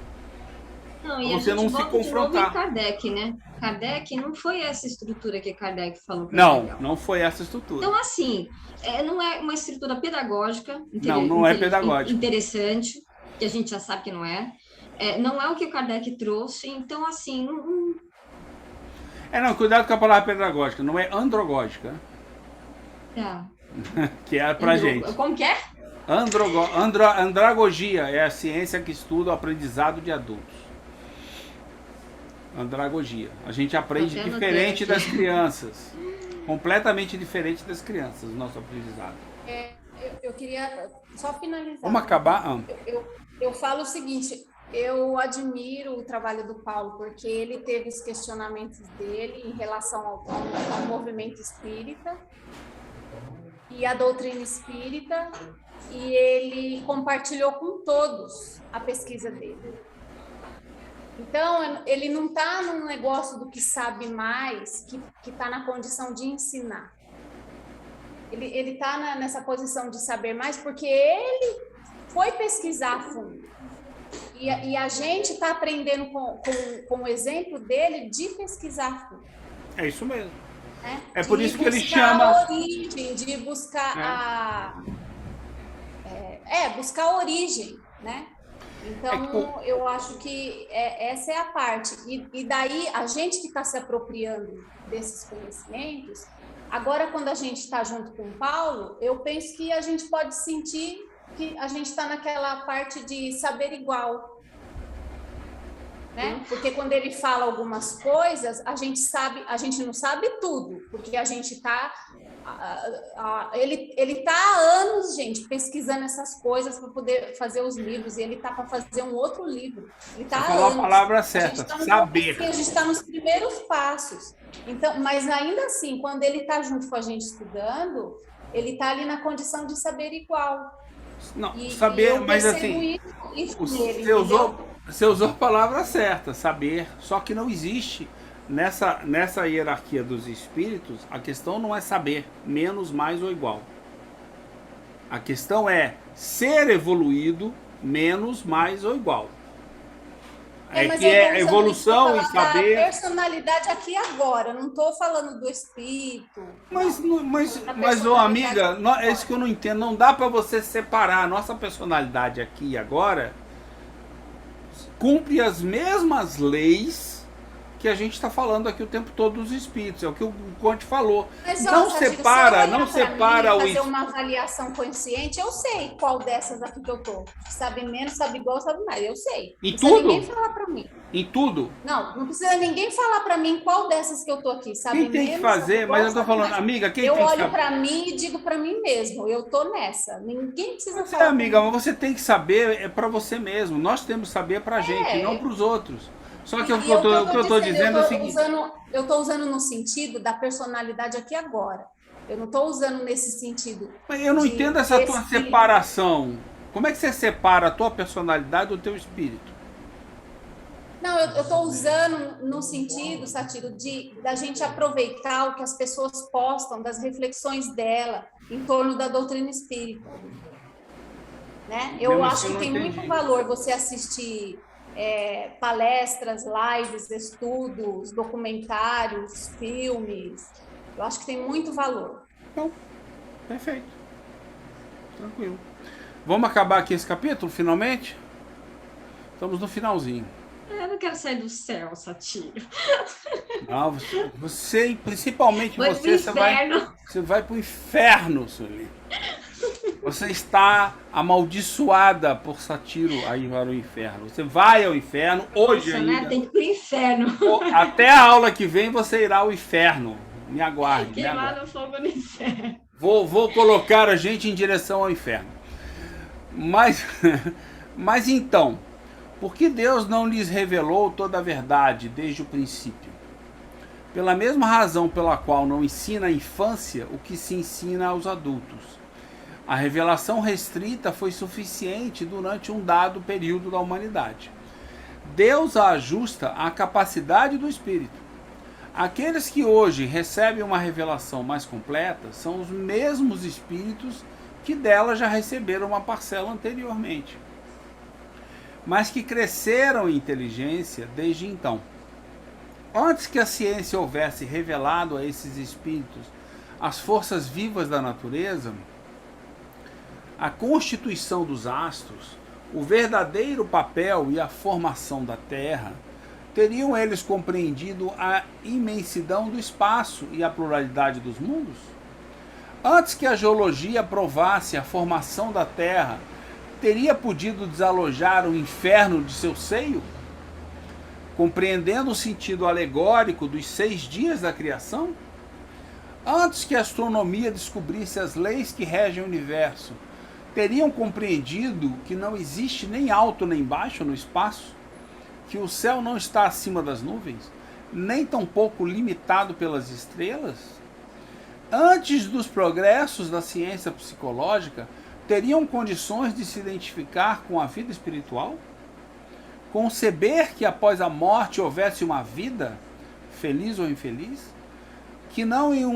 Não, e você a gente não se volta de novo confrontar. em Kardec, né? Kardec não foi essa estrutura que Kardec falou. Não foi essa estrutura. Então, assim, não é uma estrutura pedagógica. Não é pedagógica. Interessante, que a gente já sabe que não é. Não é o que o Kardec trouxe, então, assim... Não, cuidado com a palavra pedagógica, não é androgógica. Tá. Que é pra gente. Como que é? Andragogia é a ciência que estuda o aprendizado de adultos. Andragogia. A gente aprende diferente das crianças. Completamente diferente das crianças, o nosso aprendizado. Eu queria só finalizar. Vamos acabar? Eu falo o seguinte, eu admiro o trabalho do Paulo, porque ele teve os questionamentos dele em relação ao movimento espírita e a doutrina espírita, e ele compartilhou com todos a pesquisa dele. Então, ele não está num negócio do que sabe mais, que está na condição de ensinar. Ele está nessa posição de saber mais porque ele foi pesquisar a fundo. E a gente está aprendendo com o exemplo dele de pesquisar a fundo. É isso mesmo. É por isso que ele chama... a origem, de buscar buscar a origem, né? Então, eu acho que essa é a parte. E daí, a gente que está se apropriando desses conhecimentos, agora, quando a gente está junto com o Paulo, eu penso que a gente pode sentir que a gente está naquela parte de saber igual. Né? Porque quando ele fala algumas coisas, a gente não sabe tudo, porque a gente está... ele está há anos, gente, pesquisando essas coisas para poder fazer os livros, e ele está para fazer um outro livro. Ele está há anos. A palavra certa, saber. A gente está nos primeiros passos. Então, mas ainda assim, quando ele está junto com a gente estudando, ele está ali na condição de saber igual. Não, saber, mas assim, você usou a palavra certa, saber, só que não existe nessa hierarquia dos espíritos, a questão não é saber menos, mais ou igual. A questão é ser evoluído menos, mais ou igual. Mas é evolução e saber... A personalidade aqui agora, não estou falando do espírito. Mas amiga, é isso que eu não entendo. Não dá para você separar a nossa personalidade aqui e agora. Cumpre as mesmas leis que a gente está falando aqui o tempo todo dos espíritos. É o que o Conte falou. Mas, não separa o... fazer uma avaliação consciente, eu sei qual dessas aqui que eu tô. Sabe menos, sabe igual, sabe mais. Eu sei. Em não tudo? Ninguém falar para mim. Em tudo? Não precisa ninguém falar para mim qual dessas que eu tô aqui. Sabe quem tem menos, que fazer, mas eu tô falando, mais. Amiga, quem eu tem que olho para mim e digo para mim mesmo, eu tô nessa. Ninguém precisa falar. Amiga, mas você tem que saber para você mesmo. Nós temos que saber para a gente, não para os outros. Só que o que eu estou dizendo é o seguinte... Eu estou usando no sentido da personalidade aqui agora. Eu não estou usando nesse sentido. Mas eu não entendo essa tua separação. Como é que você separa a tua personalidade do teu espírito? Não, eu estou usando no sentido, Satiro, da gente aproveitar o que as pessoas postam, das reflexões dela em torno da doutrina espírita. Né? Eu acho que tem muito valor você assistir... palestras, lives, estudos, documentários, filmes. Eu acho que tem muito valor. Bom, perfeito. Tranquilo. Vamos acabar aqui esse capítulo, finalmente? Estamos no finalzinho. Eu não quero sair do céu, Satiro. Não, você principalmente você vai para o inferno, Sueli. Você está amaldiçoada por Satiro aí para o inferno. Você vai ao inferno hoje ainda. Né? Tem que ir pro inferno. Até a aula que vem você irá ao inferno. Me aguarde. Queimar no fogo no inferno. Vou colocar a gente em direção ao inferno. Mas então, Por que Deus não lhes revelou toda a verdade desde o princípio? Pela mesma razão pela qual não ensina à infância o que se ensina aos adultos. A revelação restrita foi suficiente durante um dado período da humanidade. Deus a ajusta à capacidade do Espírito. Aqueles que hoje recebem uma revelação mais completa são os mesmos espíritos que dela já receberam uma parcela anteriormente, mas que cresceram em inteligência desde então. Antes que a ciência houvesse revelado a esses espíritos as forças vivas da natureza, a constituição dos astros, o verdadeiro papel e a formação da Terra, teriam eles compreendido a imensidão do espaço e a pluralidade dos mundos? Antes que a geologia provasse a formação da Terra, teria podido desalojar o inferno de seu seio? Compreendendo o sentido alegórico dos 6 dias da criação? Antes que a astronomia descobrisse as leis que regem o universo, teriam compreendido que não existe nem alto nem baixo no espaço? Que o céu não está acima das nuvens, nem tampouco limitado pelas estrelas? Antes dos progressos da ciência psicológica, teriam condições de se identificar com a vida espiritual? Conceber que após a morte houvesse uma vida, feliz ou infeliz, que não em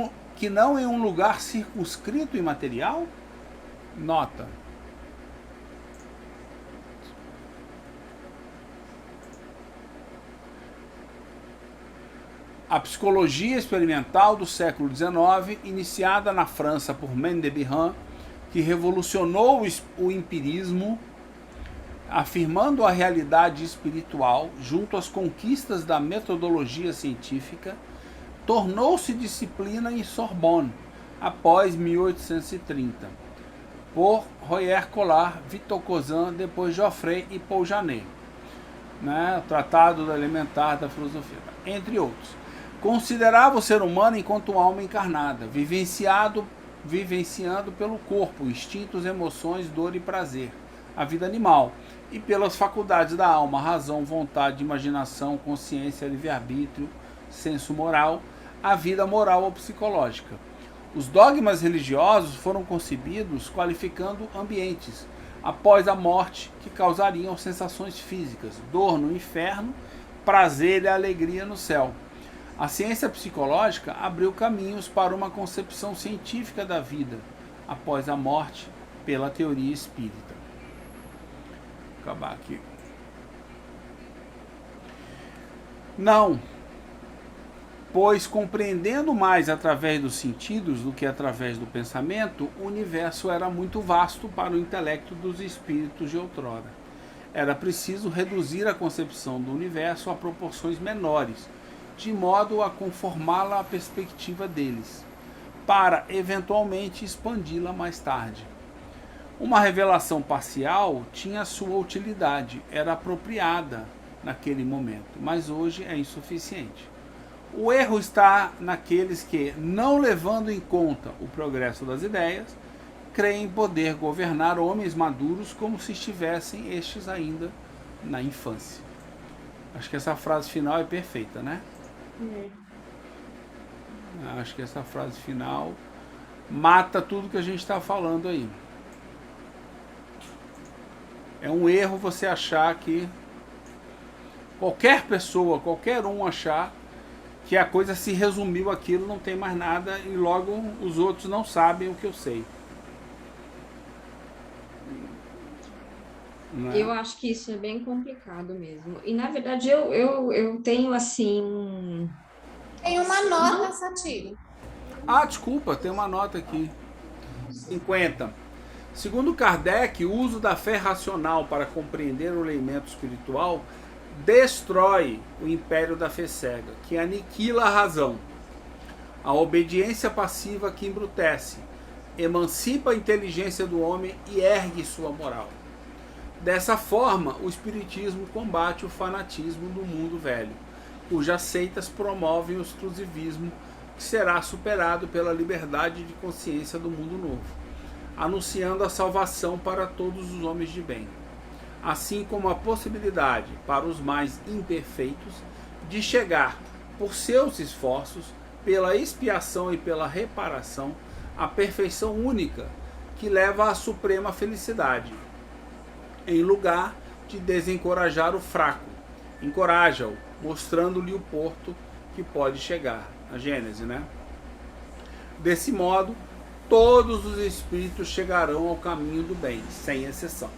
um lugar circunscrito e material? Nota: a psicologia experimental do século XIX, iniciada na França por Mendebihan, que revolucionou o empirismo, afirmando a realidade espiritual junto às conquistas da metodologia científica, tornou-se disciplina em Sorbonne, após 1830, por Royer Collard, Victor Cousin, depois Geoffrey e Paul Janet, né? Tratado Elementar da Filosofia, entre outros. Considerava o ser humano enquanto alma encarnada, vivenciando pelo corpo, instintos, emoções, dor e prazer, a vida animal, e pelas faculdades da alma, razão, vontade, imaginação, consciência, livre-arbítrio, senso moral, a vida moral ou psicológica. Os dogmas religiosos foram concebidos qualificando ambientes após a morte que causariam sensações físicas, dor no inferno, prazer e alegria no céu. A ciência psicológica abriu caminhos para uma concepção científica da vida após a morte pela teoria espírita. Vou acabar aqui. Não, pois compreendendo mais através dos sentidos do que através do pensamento, o universo era muito vasto para o intelecto dos espíritos de outrora. Era preciso reduzir a concepção do universo a proporções menores, de modo a conformá-la à perspectiva deles, para eventualmente expandi-la mais tarde. Uma revelação parcial tinha sua utilidade, era apropriada naquele momento, mas hoje é insuficiente. O erro está naqueles que, não levando em conta o progresso das ideias, creem poder governar homens maduros como se estivessem estes ainda na infância. Acho que essa frase final é perfeita, né? Acho que essa frase final mata tudo que a gente está falando aí. É um erro você achar que qualquer pessoa, qualquer um achar que a coisa se resumiu àquilo, não tem mais nada e logo os outros não sabem o que eu sei. Eu acho que isso é bem complicado mesmo. E, na verdade, eu tenho, assim... Tem uma nota, Satiro. Ah, desculpa, tem uma nota aqui. 50. Segundo Kardec, o uso da fé racional para compreender o elemento espiritual destrói o império da fé cega, que aniquila a razão. A obediência passiva que embrutece, emancipa a inteligência do homem e ergue sua moral. Dessa forma, o espiritismo combate o fanatismo do mundo velho, cujas seitas promovem o exclusivismo que será superado pela liberdade de consciência do mundo novo, anunciando a salvação para todos os homens de bem. assim como a possibilidade para os mais imperfeitos de chegar, por seus esforços, pela expiação e pela reparação, à perfeição única que leva à suprema felicidade, em lugar de desencorajar o fraco. Encoraja-o, mostrando-lhe o porto que pode chegar. A Gênese, né? Desse modo, todos os espíritos chegarão ao caminho do bem, sem exceção.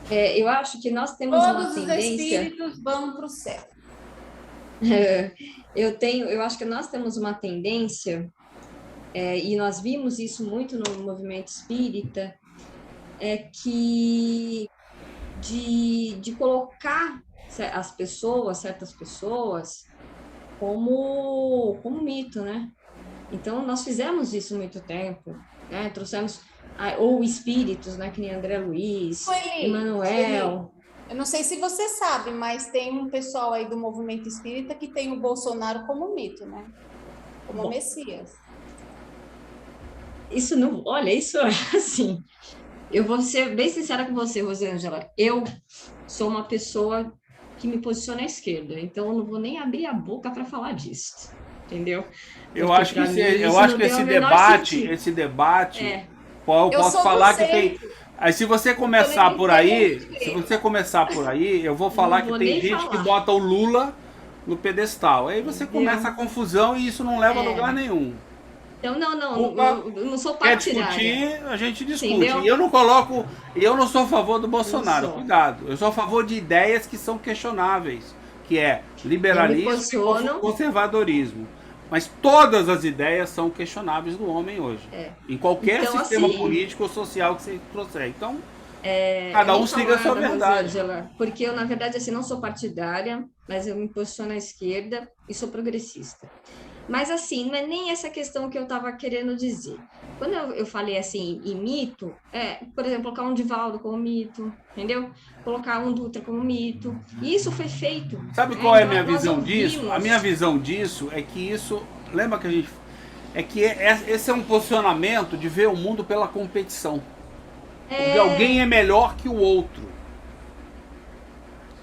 Eu acho que nós temos Todos uma os tendência... espíritos vão para o céu. Eu acho que nós temos uma tendência, e nós vimos isso muito no movimento espírita, de colocar as pessoas, certas pessoas, como mito, né? Então, nós fizemos isso há muito tempo, né? Trouxemos, ou espíritos, né? Que nem André Luiz, Emmanuel. Eu não sei se você sabe, mas tem um pessoal aí do movimento espírita que tem o Bolsonaro como mito, né? Como Messias. Isso não... Olha, isso é assim... Eu vou ser bem sincera com você, Rosângela. Eu sou uma pessoa que me posiciona à esquerda, então eu não vou nem abrir a boca para falar disso, entendeu? Eu acho que esse debate, eu posso falar que tem. Aí se você começar por aí, eu vou falar que tem gente que bota o Lula no pedestal. Aí você começa a confusão e isso não leva a lugar nenhum. Então, eu não sou partidária. Quer discutir, a gente discute. Entendeu? E eu não sou a favor do Bolsonaro, cuidado. Eu sou a favor de ideias que são questionáveis, que é liberalismo e conservadorismo. Mas todas as ideias são questionáveis do homem hoje. Em qualquer sistema político ou social que você trouxer. Então, cada um siga a sua verdade. Rosângela, porque eu, na verdade, assim, não sou partidária, mas eu me posiciono à esquerda e sou progressista. Mas, assim, não é nem essa questão que eu estava querendo dizer. Quando eu falei, assim, em mito, por exemplo, colocar um Divaldo como mito, entendeu? Colocar um Dutra como mito. E isso foi feito. Sabe qual é a minha visão disso? A minha visão disso é que isso... Lembra que a gente... esse é um posicionamento de ver o mundo pela competição. Onde alguém é melhor que o outro.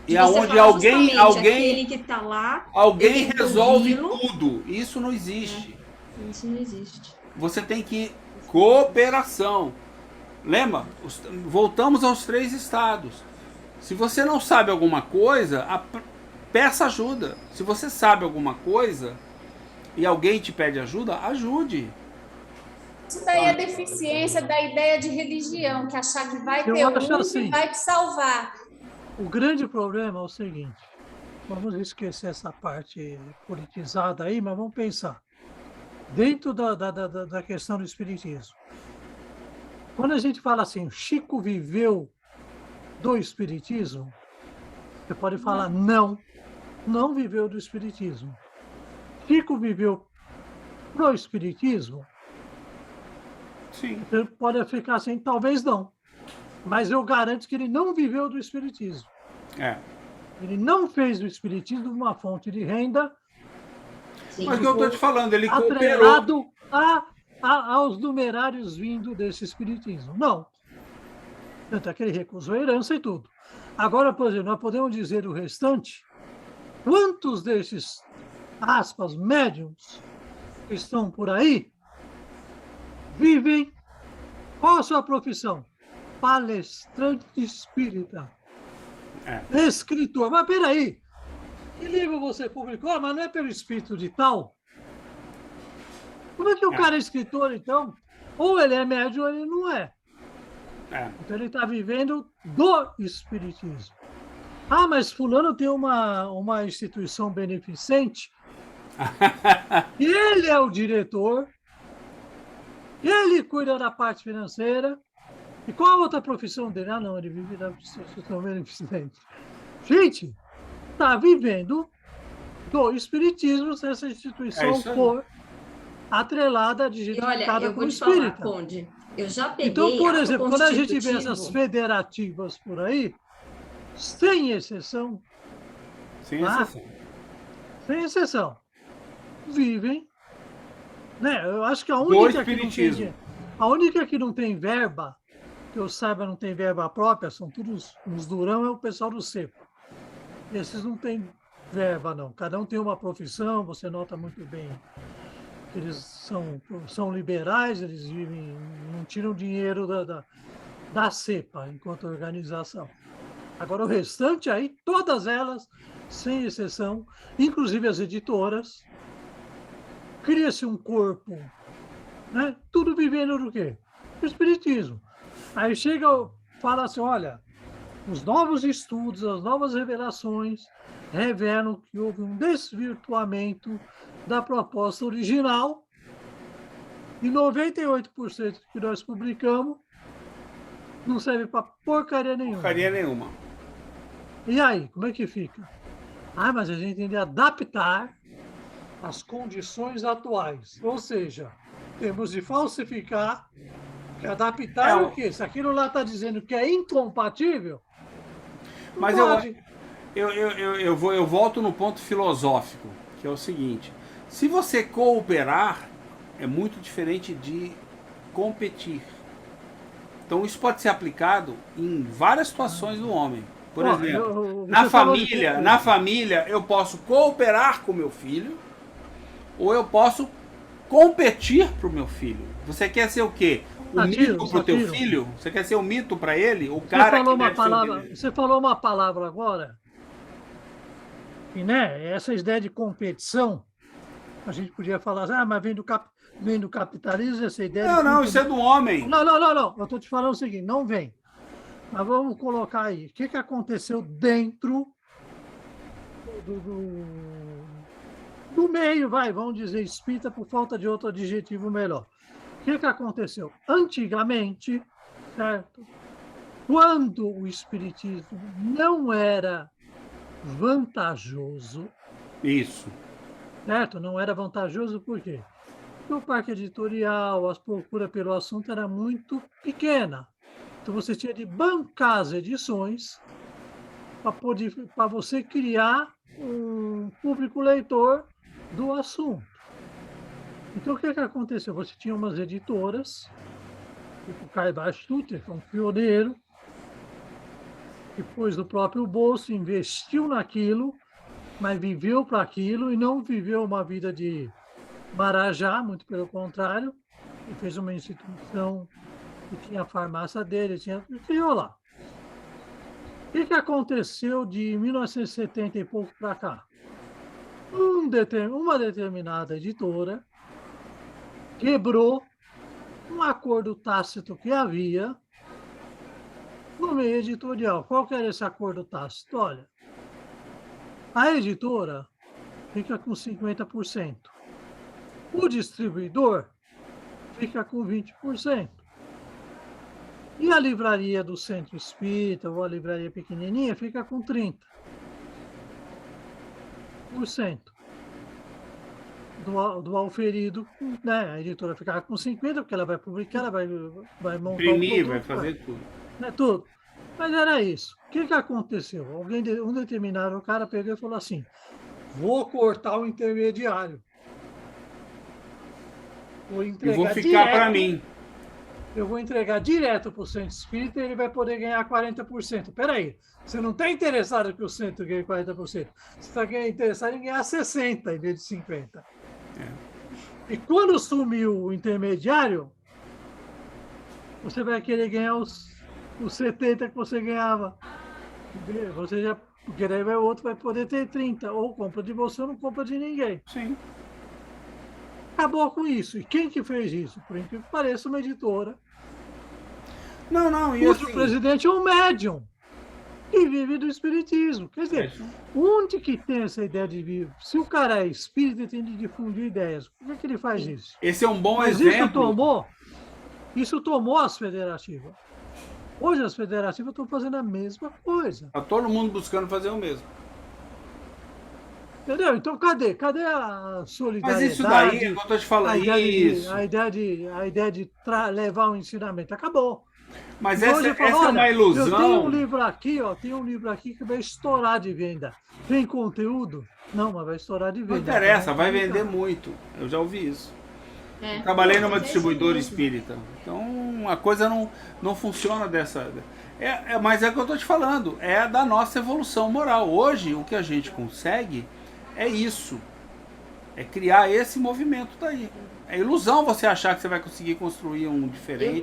E aonde alguém que tá lá, alguém resolve tudo. Isso não existe. Isso não existe. Você tem que cooperação. Lembra? Voltamos aos 3 estados. Se você não sabe alguma coisa, peça ajuda. Se você sabe alguma coisa e alguém te pede ajuda, ajude. Isso daí é deficiência da ideia de religião, que achar que vai ter que vai te salvar. O grande problema é o seguinte, vamos esquecer essa parte politizada aí, mas vamos pensar. Dentro da questão do espiritismo. Quando a gente fala assim, Chico viveu do espiritismo, você pode falar não viveu do espiritismo. Chico viveu pro espiritismo? Sim. Você pode ficar assim, talvez não. Mas eu garanto que ele não viveu do espiritismo. Ele não fez do espiritismo uma fonte de renda. Sim. Mas o que eu estou te falando, ele atrelado aos numerários vindo desse espiritismo. Não. Tanto é que ele recusou a herança e tudo. Agora, por exemplo, nós podemos dizer o restante. Quantos desses, aspas, médiums que estão por aí vivem? Qual a sua profissão? Palestrante espírita. Escritor. Mas peraí, que livro você publicou? Mas não é pelo espírito de tal? Como é que o cara é escritor, então? Ou ele é médium ou ele não é. Então ele está vivendo do espiritismo. Mas fulano tem uma instituição beneficente. Ele é o diretor. Ele cuida da parte financeira. E qual a outra profissão dele? Não, ele vive da instituição beneficente. Gente, está vivendo do espiritismo se essa instituição for atrelada, dignificada como espírita. Falar, Conde, eu já peguei. Então, por exemplo, quando a gente vê essas federativas por aí, sem exceção, sem exceção, vivem, né? Eu acho que a única que não tem verba que eu saiba, não tem verba própria, são todos uns durão, é o pessoal do seco. Esses não têm verba, não. Cada um tem uma profissão, você nota muito bem que eles são liberais, eles vivem, não tiram dinheiro da CEPA enquanto organização. Agora, o restante aí, todas elas, sem exceção, inclusive as editoras, cria-se um corpo, né? Tudo vivendo do quê? Do espiritismo. Aí chega, fala assim, olha, os novos estudos, as novas revelações revelam que houve um desvirtuamento da proposta original e 98% que nós publicamos não serve para porcaria nenhuma. Porcaria nenhuma. E aí, como é que fica? Ah, mas a gente tem de adaptar as condições atuais. Ou seja, temos de falsificar, que adaptar o quê? Se aquilo lá está dizendo que é incompatível, mas pode. eu volto no ponto filosófico, que é o seguinte: se você cooperar, é muito diferente de competir. Então isso pode ser aplicado em várias situações do homem. Por exemplo, na família eu posso cooperar com meu filho, ou eu posso competir para o meu filho. Você quer ser o quê? O mito para o teu filho? Você quer ser o mito para ele? O cara Você falou uma palavra agora, e né, essa ideia de competição, a gente podia falar, mas vem do capitalismo, essa ideia... Não, isso é do homem. Não, eu estou te falando o seguinte, não vem. Mas vamos colocar aí, o que aconteceu dentro do meio, vamos dizer espírita, por falta de outro adjetivo melhor. O que aconteceu? Antigamente, certo? Quando o espiritismo não era vantajoso... Isso. Certo? Não era vantajoso por quê? Porque o parque editorial, as procuras pelo assunto era muito pequena. Então, você tinha de bancar as edições para você criar um público leitor do assunto. Então, o que aconteceu? Você tinha umas editoras, tipo o Caibar Stutter, que é um pioneiro, que pôs do próprio bolso, investiu naquilo, mas viveu para aquilo e não viveu uma vida de marajá, muito pelo contrário, e fez uma instituição que tinha a farmácia dele, criou lá. O que aconteceu de 1970 e pouco para cá? Uma determinada editora quebrou um acordo tácito que havia no meio editorial. Qual que era esse acordo tácito? Olha, a editora fica com 50%. O distribuidor fica com 20%. E a livraria do Centro Espírita, ou a livraria pequenininha, fica com 30%. Do auferido, né? A editora ficava com 50%, porque ela vai publicar, ela vai montar imprimir, vai fazer tudo. Né, tudo. Mas era isso. O que aconteceu? Um determinado cara pegou e falou assim, vou cortar o intermediário. Eu vou ficar para mim. Eu vou entregar direto para o Centro Espírita e ele vai poder ganhar 40%. Peraí, você não está interessado que o centro ganhe 40%. Você está interessado em ganhar 60% em vez de 50%. E quando sumiu o intermediário, você vai querer ganhar os 70% que você ganhava. Você já, porque daí o outro vai poder ter 30%. Ou compra de você ou não compra de ninguém. Sim. Acabou com isso. E quem que fez isso? Por incrível que pareça, uma editora. Não, e o presidente é um médium que vive do espiritismo. Quer dizer, onde que tem essa ideia de viver? Se o cara é espírita, ele tem de difundir ideias. Por que ele faz isso? Esse é um bom exemplo. Isso tomou as federativas. Hoje as federativas estão fazendo a mesma coisa. Está todo mundo buscando fazer o mesmo. Entendeu? Então, cadê a solidariedade? Mas isso daí, eu estou te falando, a ideia de levar um ensinamento. Acabou. Mas essa é uma ilusão. Eu tenho um livro aqui que vai estourar de venda. Tem conteúdo? Não, mas vai estourar de venda. Não interessa, vai vender muito. Eu já ouvi isso. Trabalhei numa Mas é isso distribuidora mesmo. espírita. Então a coisa não funciona dessa. Mas é o que eu estou te falando, é da nossa evolução moral. Hoje o que a gente consegue é isso. É criar esse movimento daí. É ilusão você achar que você vai conseguir construir um diferente.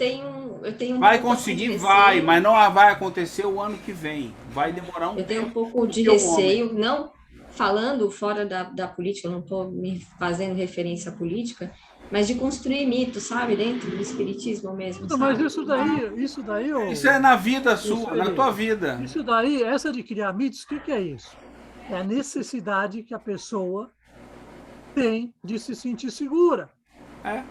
Eu tenho Vai um pouco conseguir, de vai, receio. mas não vai acontecer o ano que vem. Vai demorar um Eu tenho um tempo. pouco de porque o homem- receio, não falando fora da política, eu não estou me fazendo referência à política, mas de construir mitos, sabe, dentro do espiritismo mesmo, Não, mas sabe? isso daí, ô, Isso é na vida isso sua, aí. na tua vida. Isso daí, essa de criar mitos, o que é isso? É a necessidade que a pessoa tem de se sentir segura. É,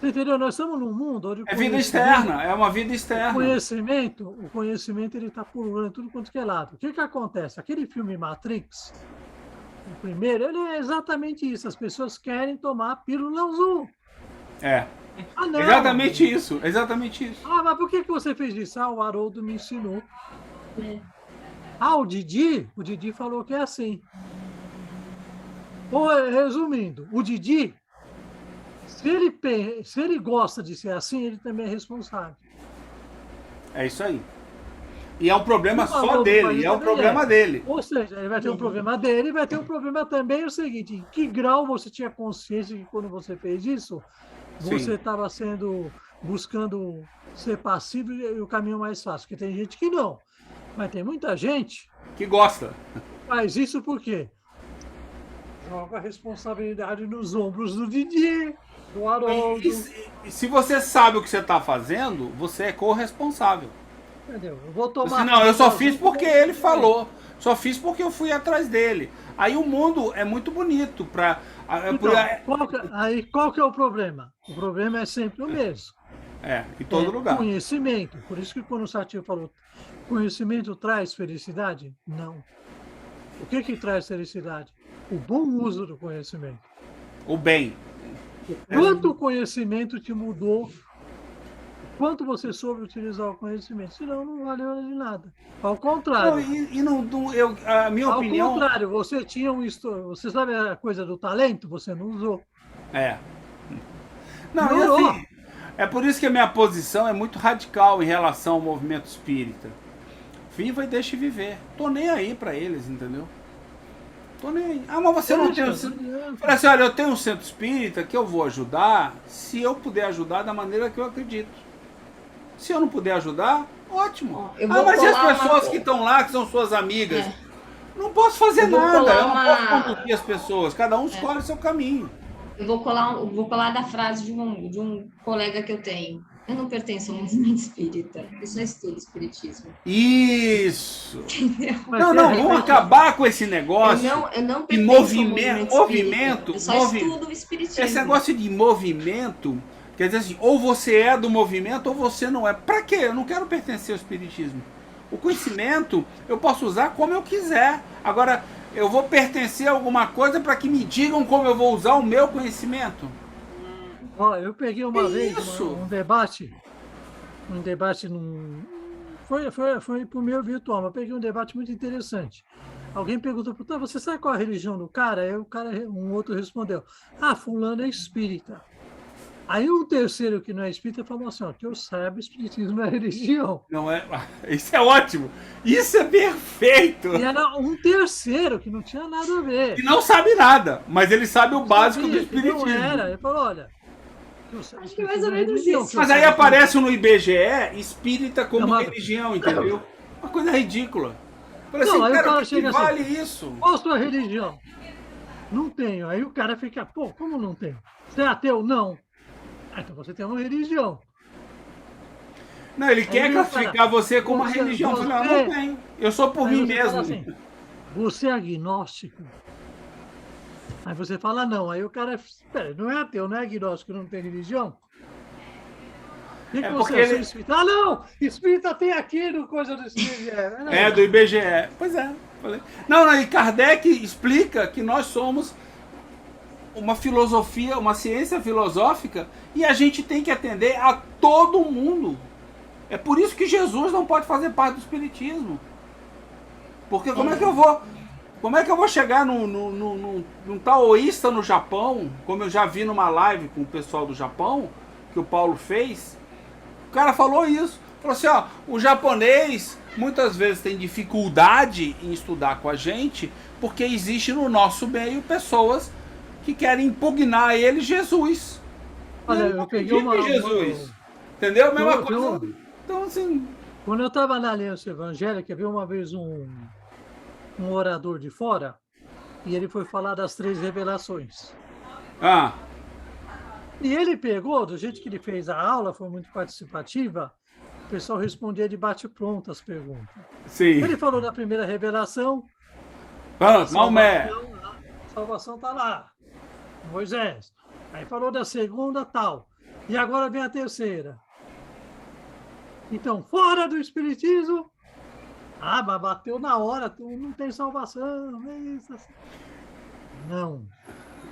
Você entendeu? Nós estamos num mundo onde é vida externa, é uma vida externa. o conhecimento ele está pululando em tudo quanto que é lado. O que acontece? Aquele filme Matrix, o primeiro, ele é exatamente isso. As pessoas querem tomar a pílula azul. É, Ah, não. exatamente isso, exatamente isso. Ah, mas por que você fez isso? Ah, o Haroldo me ensinou. É. Ah, o Didi falou que é assim. Ou, resumindo, o Didi, se ele gosta de ser assim, ele também é responsável. É isso aí. E é um problema O só Haroldo dele, Paes e é um também problema dele. Ou seja, ele vai ter um problema dele, vai ter um problema também o seguinte, em que grau você tinha consciência que quando você fez isso, você Sim. estava buscando ser passivo e o caminho mais fácil, porque tem gente que não. Mas tem muita gente Que gosta. que faz isso por quê? Joga a responsabilidade nos ombros do Didi, do Haroldo. E se você sabe o que você está fazendo, você é corresponsável. Entendeu? Eu vou tomar. Não, eu só fiz porque ele falou. Só fiz porque eu fui atrás dele. Aí o mundo é muito bonito para. Então, qual que é o problema? O problema é sempre o mesmo. Em todo lugar. Conhecimento. Por isso que quando o Satir falou, conhecimento traz felicidade? Não. O que traz felicidade? O bom uso do conhecimento. O bem. Quanto o conhecimento te mudou, quanto você soube utilizar o conhecimento, senão não valeu de nada. Ao contrário. A minha opinião. Ao contrário, você tinha você sabe a coisa do talento, você não usou. Não, e assim, é por isso que a minha posição é muito radical em relação ao movimento espírita. Viva e deixe viver. Tô nem aí pra eles, entendeu? Tô nem aí. Ah, mas você não tem. Falei assim, olha, eu tenho um centro espírita que eu vou ajudar se eu puder ajudar da maneira que eu acredito. Se eu não puder ajudar, ótimo. Mas e as pessoas que estão lá, que são suas amigas? Não posso fazer nada, eu não posso conduzir as pessoas. Cada um escolhe o seu caminho. Eu vou colar da frase de um colega que eu tenho. Eu não pertenço ao movimento espírita, eu só estudo espiritismo. Isso! Não, vamos acabar com esse negócio. Eu não de pertenço movimento. Eu só estudo o espiritismo. Esse negócio de movimento, quer dizer assim, ou você é do movimento ou você não é. Pra quê? Eu não quero pertencer ao espiritismo. O conhecimento eu posso usar como eu quiser. Agora, eu vou pertencer a alguma coisa para que me digam como eu vou usar o meu conhecimento. Eu peguei uma vez um debate foi por meio virtual, mas eu peguei um debate muito interessante. Alguém perguntou, você sabe qual é a religião do cara? Aí um outro respondeu, fulano é espírita. Aí um terceiro que não é espírita falou assim, que eu saiba, espiritismo não é religião. Não é? Isso é ótimo. Isso é perfeito. E era um terceiro que não tinha nada a ver. E não sabe nada, mas ele sabe o básico do espiritismo. Não era. Ele falou, olha... Acho que é mais ou menos isso. Mas aí aparece no IBGE espírita como religião, entendeu? Uma coisa ridícula. Falei assim, aí o cara que chega vale assim, isso? Qual a sua religião? Não tenho. Aí o cara fica, como não tem? Você é ateu? Não. Então você tem uma religião. Não, ele quer classificar você como uma religião. Eu falei, não tenho. Eu sou por mim mesmo. Assim, você é agnóstico? Aí você fala não, aí o cara, espera, não é ateu, não é agnóstico, não tem religião? Que você é espírita? Não, espírita tem aqui no coisa do IBGE. Do IBGE. Pois é. Falei. Não, e Kardec explica que nós somos uma filosofia, uma ciência filosófica e a gente tem que atender a todo mundo. É por isso que Jesus não pode fazer parte do espiritismo. Porque como é que eu vou... Como é que eu vou chegar num taoísta no Japão, como eu já vi numa live com o pessoal do Japão, que o Paulo fez? O cara falou isso. Falou assim, ó, o japonês muitas vezes tem dificuldade em estudar com a gente, porque existe no nosso meio pessoas que querem impugnar ele Jesus. Olha, eu peguei uma... Jesus. Entendeu? Mesma coisa. Então, assim... Quando eu estava na Aliança Evangélica, vi uma vez um orador de fora, e ele foi falar das 3 revelações. Ah, E ele pegou, do jeito que ele fez a aula, foi muito participativa, o pessoal respondia de bate-pronto as perguntas. sim. Ele falou da primeira revelação, Maomé. a salvação está lá, Moisés. Aí falou da segunda, tal. E agora vem a terceira. Então, fora do Espiritismo, mas bateu na hora, não tem salvação, é isso assim. Não.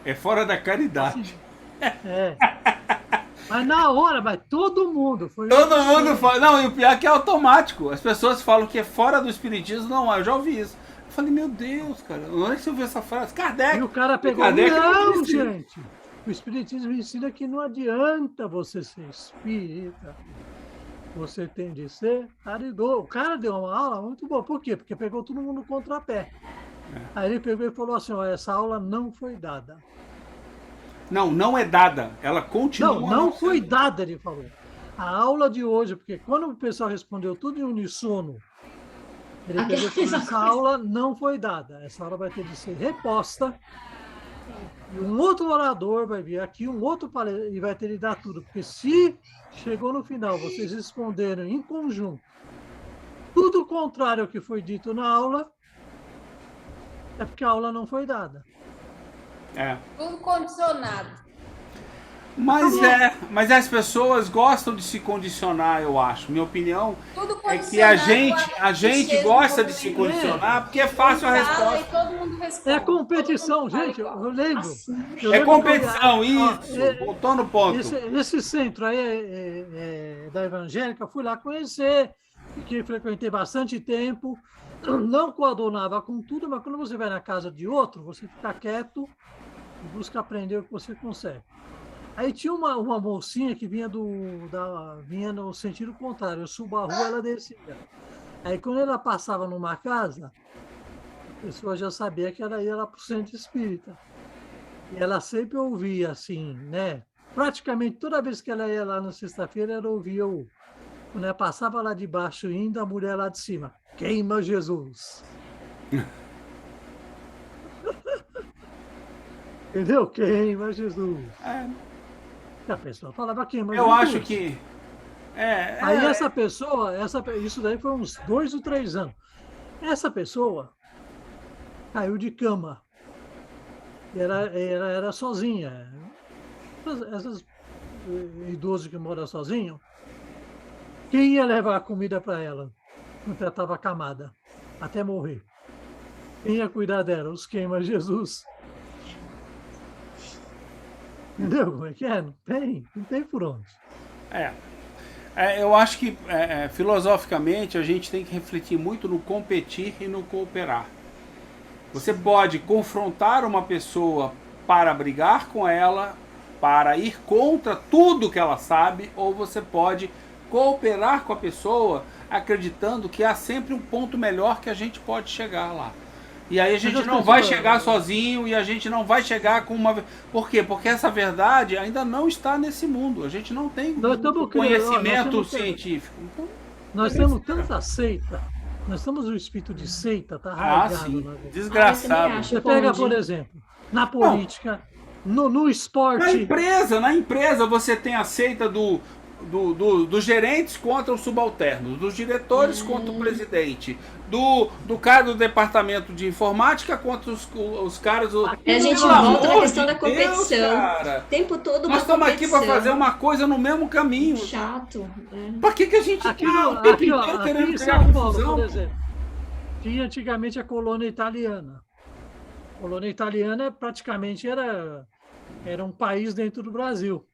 É fora da caridade. É. Mas na hora, mas todo mundo. Todo mundo fala. Não, e o pior é que é automático. As pessoas falam que é fora do espiritismo. Não, eu já ouvi isso. Eu falei, meu Deus, cara. Não é que você ouviu essa frase? Kardec. E o cara pegou. Kardec Não, gente. O espiritismo ensina que não adianta você ser espírita. Você tem de ser caridoso. O cara deu uma aula muito boa. Por quê? Porque pegou todo mundo no contrapé. Aí ele pegou e falou assim, ó, essa aula não foi dada. Não, não é dada. Ela continua. Não foi dada, ele falou. A aula de hoje, porque quando o pessoal respondeu tudo em uníssono, ele pegou e falou, essa aula não foi dada. Essa aula vai ter de ser reposta. E um outro orador vai vir aqui, um outro palestrante, e vai ter de dar tudo. Porque se chegou no final, vocês responderam em conjunto tudo o contrário ao que foi dito na aula, é porque a aula não foi dada. É. Tudo condicionado. Mas as pessoas gostam de se condicionar, eu acho. Minha opinião Tudo é que a gente gosta de se condicionar porque é fácil a resposta. Todo mundo responde. É competição, gente. Eu lembro. É competição, isso. Voltou no ponto. Esse centro aí da Evangélica, fui lá conhecer, que frequentei bastante tempo. Não coadunava com tudo, mas quando você vai na casa de outro, você fica quieto e busca aprender o que você consegue. Aí tinha uma mocinha que vinha vinha no sentido contrário. Eu subo a rua, ela descia. Aí quando ela passava numa casa, a pessoa já sabia que ela ia lá para o centro espírita. E ela sempre ouvia assim, né? Praticamente toda vez que ela ia lá na sexta-feira, ela ouvia quando ela passava lá de baixo indo, a mulher lá de cima. Queima Jesus. Entendeu? Queima Jesus. A pessoa falava queima Jesus. Eu acho que... Aí essa pessoa, isso daí foi uns 2 ou 3 anos. Essa pessoa caiu de cama. Era sozinha. Essas idosos que moram sozinhos, quem ia levar a comida para ela? Quando ela estava acamada, até morrer. Quem ia cuidar dela? Os queima Jesus. Entendeu como é que é? Não tem por onde. Eu acho que, filosoficamente, a gente tem que refletir muito no competir e no cooperar. Você pode confrontar uma pessoa para brigar com ela, para ir contra tudo que ela sabe, ou você pode cooperar com a pessoa acreditando que há sempre um ponto melhor que a gente pode chegar lá. E aí a gente não vai chegar sozinho e a gente não vai chegar com uma... Por quê? Porque essa verdade ainda não está nesse mundo. A gente não tem conhecimento científico. Então, nós temos tanta seita. Nós estamos no espírito de seita, tá arraigado. Sim. Desgraçado. Você pega, por exemplo, na política, no esporte... Na empresa você tem a seita dos gerentes contra os subalternos, dos diretores contra o presidente, do cara do departamento de informática contra os caras... A gente volta na questão da competição. O tempo todo nós estamos aqui para fazer uma coisa no mesmo caminho. Chato. Para que a gente aqui em São Paulo, por exemplo, tinha antigamente a colônia italiana. A colônia italiana praticamente era um país dentro do Brasil.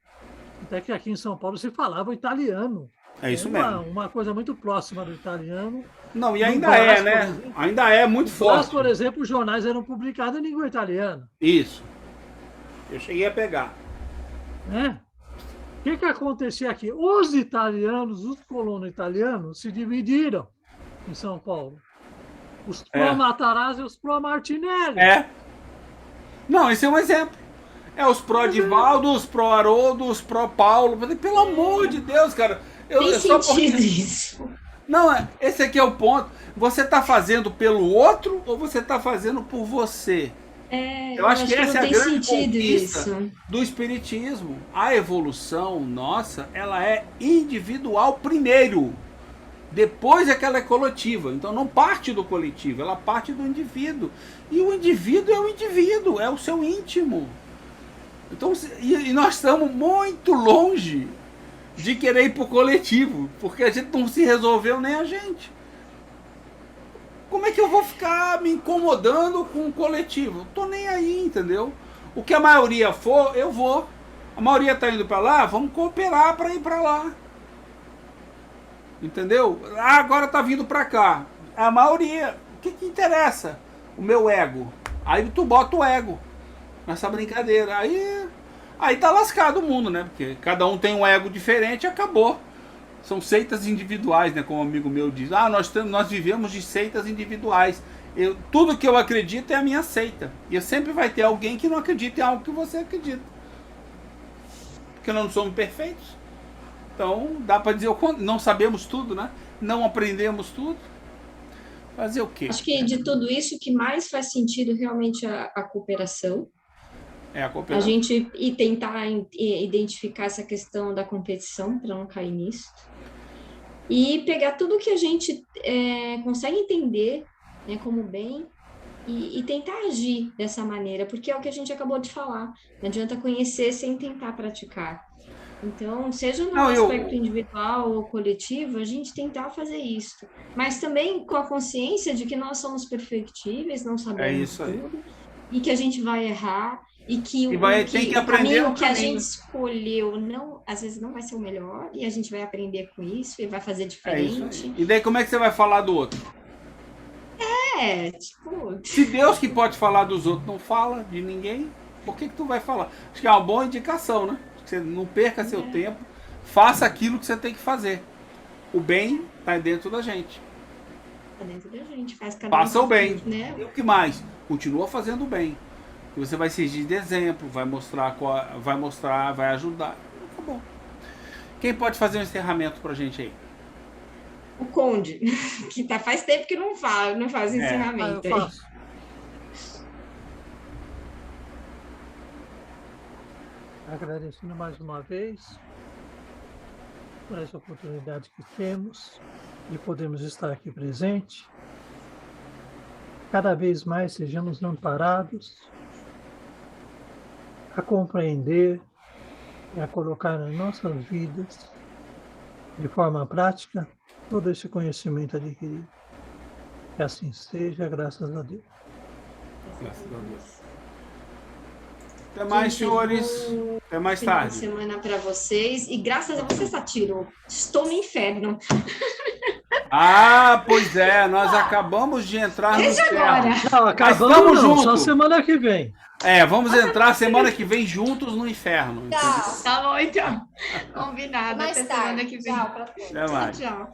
Até que aqui em São Paulo se falava italiano. É isso uma, mesmo. uma coisa muito próxima do italiano. Não, e No ainda Brás, é, por né? exemplo. Ainda é muito No Brás, forte. por exemplo, os jornais eram publicados em língua italiana. Isso. Eu cheguei a pegar. Né? O que acontecia aqui? Os italianos, os colonos italianos, se dividiram em São Paulo. Os pró-Matarazzo e os pró-Martinelli. É. Não, esse é um exemplo. É os pró-Divaldo, os pró-Haroldo, os pró-Paulo. Pelo amor de Deus, cara. Tem Só sentido porque... isso. Não, esse aqui é o ponto. Você está fazendo pelo outro ou você está fazendo por você? Eu acho que essa é a grande conquista do espiritismo. A evolução nossa, ela é individual primeiro. Depois é que ela é coletiva. Então não parte do coletivo, ela parte do indivíduo. E o indivíduo é o indivíduo, é o seu íntimo. Então, e nós estamos muito longe de querer ir para o coletivo, porque a gente não se resolveu nem a gente. Como é que eu vou ficar me incomodando com o coletivo? Tô nem aí, entendeu? O que a maioria for, eu vou. A maioria tá indo para lá, vamos cooperar para ir para lá. Entendeu? Ah, agora tá vindo para cá. A maioria. O que interessa? O meu ego. Aí tu bota o ego nessa brincadeira. Aí tá lascado o mundo, né? Porque cada um tem um ego diferente e acabou. São seitas individuais, né? Como um amigo meu diz. Ah, nós vivemos de seitas individuais. Tudo que eu acredito é a minha seita. E sempre vai ter alguém que não acredita em algo que você acredita. Porque nós não somos perfeitos. Então, dá para dizer o quanto. Não sabemos tudo, né? Não aprendemos tudo. Fazer o quê? Acho que de tudo isso, o que mais faz sentido realmente é a cooperação. É a cooperação. A gente tentar identificar essa questão da competição, para não cair nisso. E pegar tudo que a gente consegue entender, né, como bem e tentar agir dessa maneira, porque é o que a gente acabou de falar. Não adianta conhecer sem tentar praticar. Então, seja no aspecto individual ou coletivo, a gente tentar fazer isso. Mas também com a consciência de que nós somos perfectíveis, não sabemos tudo, e que a gente vai errar, e que o caminho que a gente escolheu às vezes não vai ser o melhor, e a gente vai aprender com isso, e vai fazer diferente. E daí como é que você vai falar do outro? Tipo... Se Deus que pode falar dos outros não fala de ninguém, por que tu vai falar? Acho que é uma boa indicação, né? Você não perca seu tempo, faça aquilo que você tem que fazer. O bem está dentro da gente. Está dentro da gente, faz cada Faça o bem. Né? E o que mais? Continua fazendo o bem. Que você vai servir de exemplo, vai mostrar, vai ajudar. Acabou. Quem pode fazer um encerramento pra gente aí? O Conde, que faz tempo que não faz encerramento. Eu faço. Agradecendo mais uma vez por essa oportunidade que temos de podermos estar aqui presente. Cada vez mais sejamos amparados a compreender e a colocar nas nossas vidas, de forma prática, todo esse conhecimento adquirido. Que assim seja, graças a Deus. Graças a Deus. Até mais, senhores. Até mais tarde. Boa semana para vocês. E graças a você, Satiro, estou no inferno. Ah, pois é. Nós acabamos de entrar no Desde agora. Não, acabamos juntos. Só semana que vem. Vamos entrar semana que vem juntos no inferno. Tchau. Tá bom, então. Combinado. Mais Até tarde. semana que vem. Tchau pra todos. Até mais. Tchau.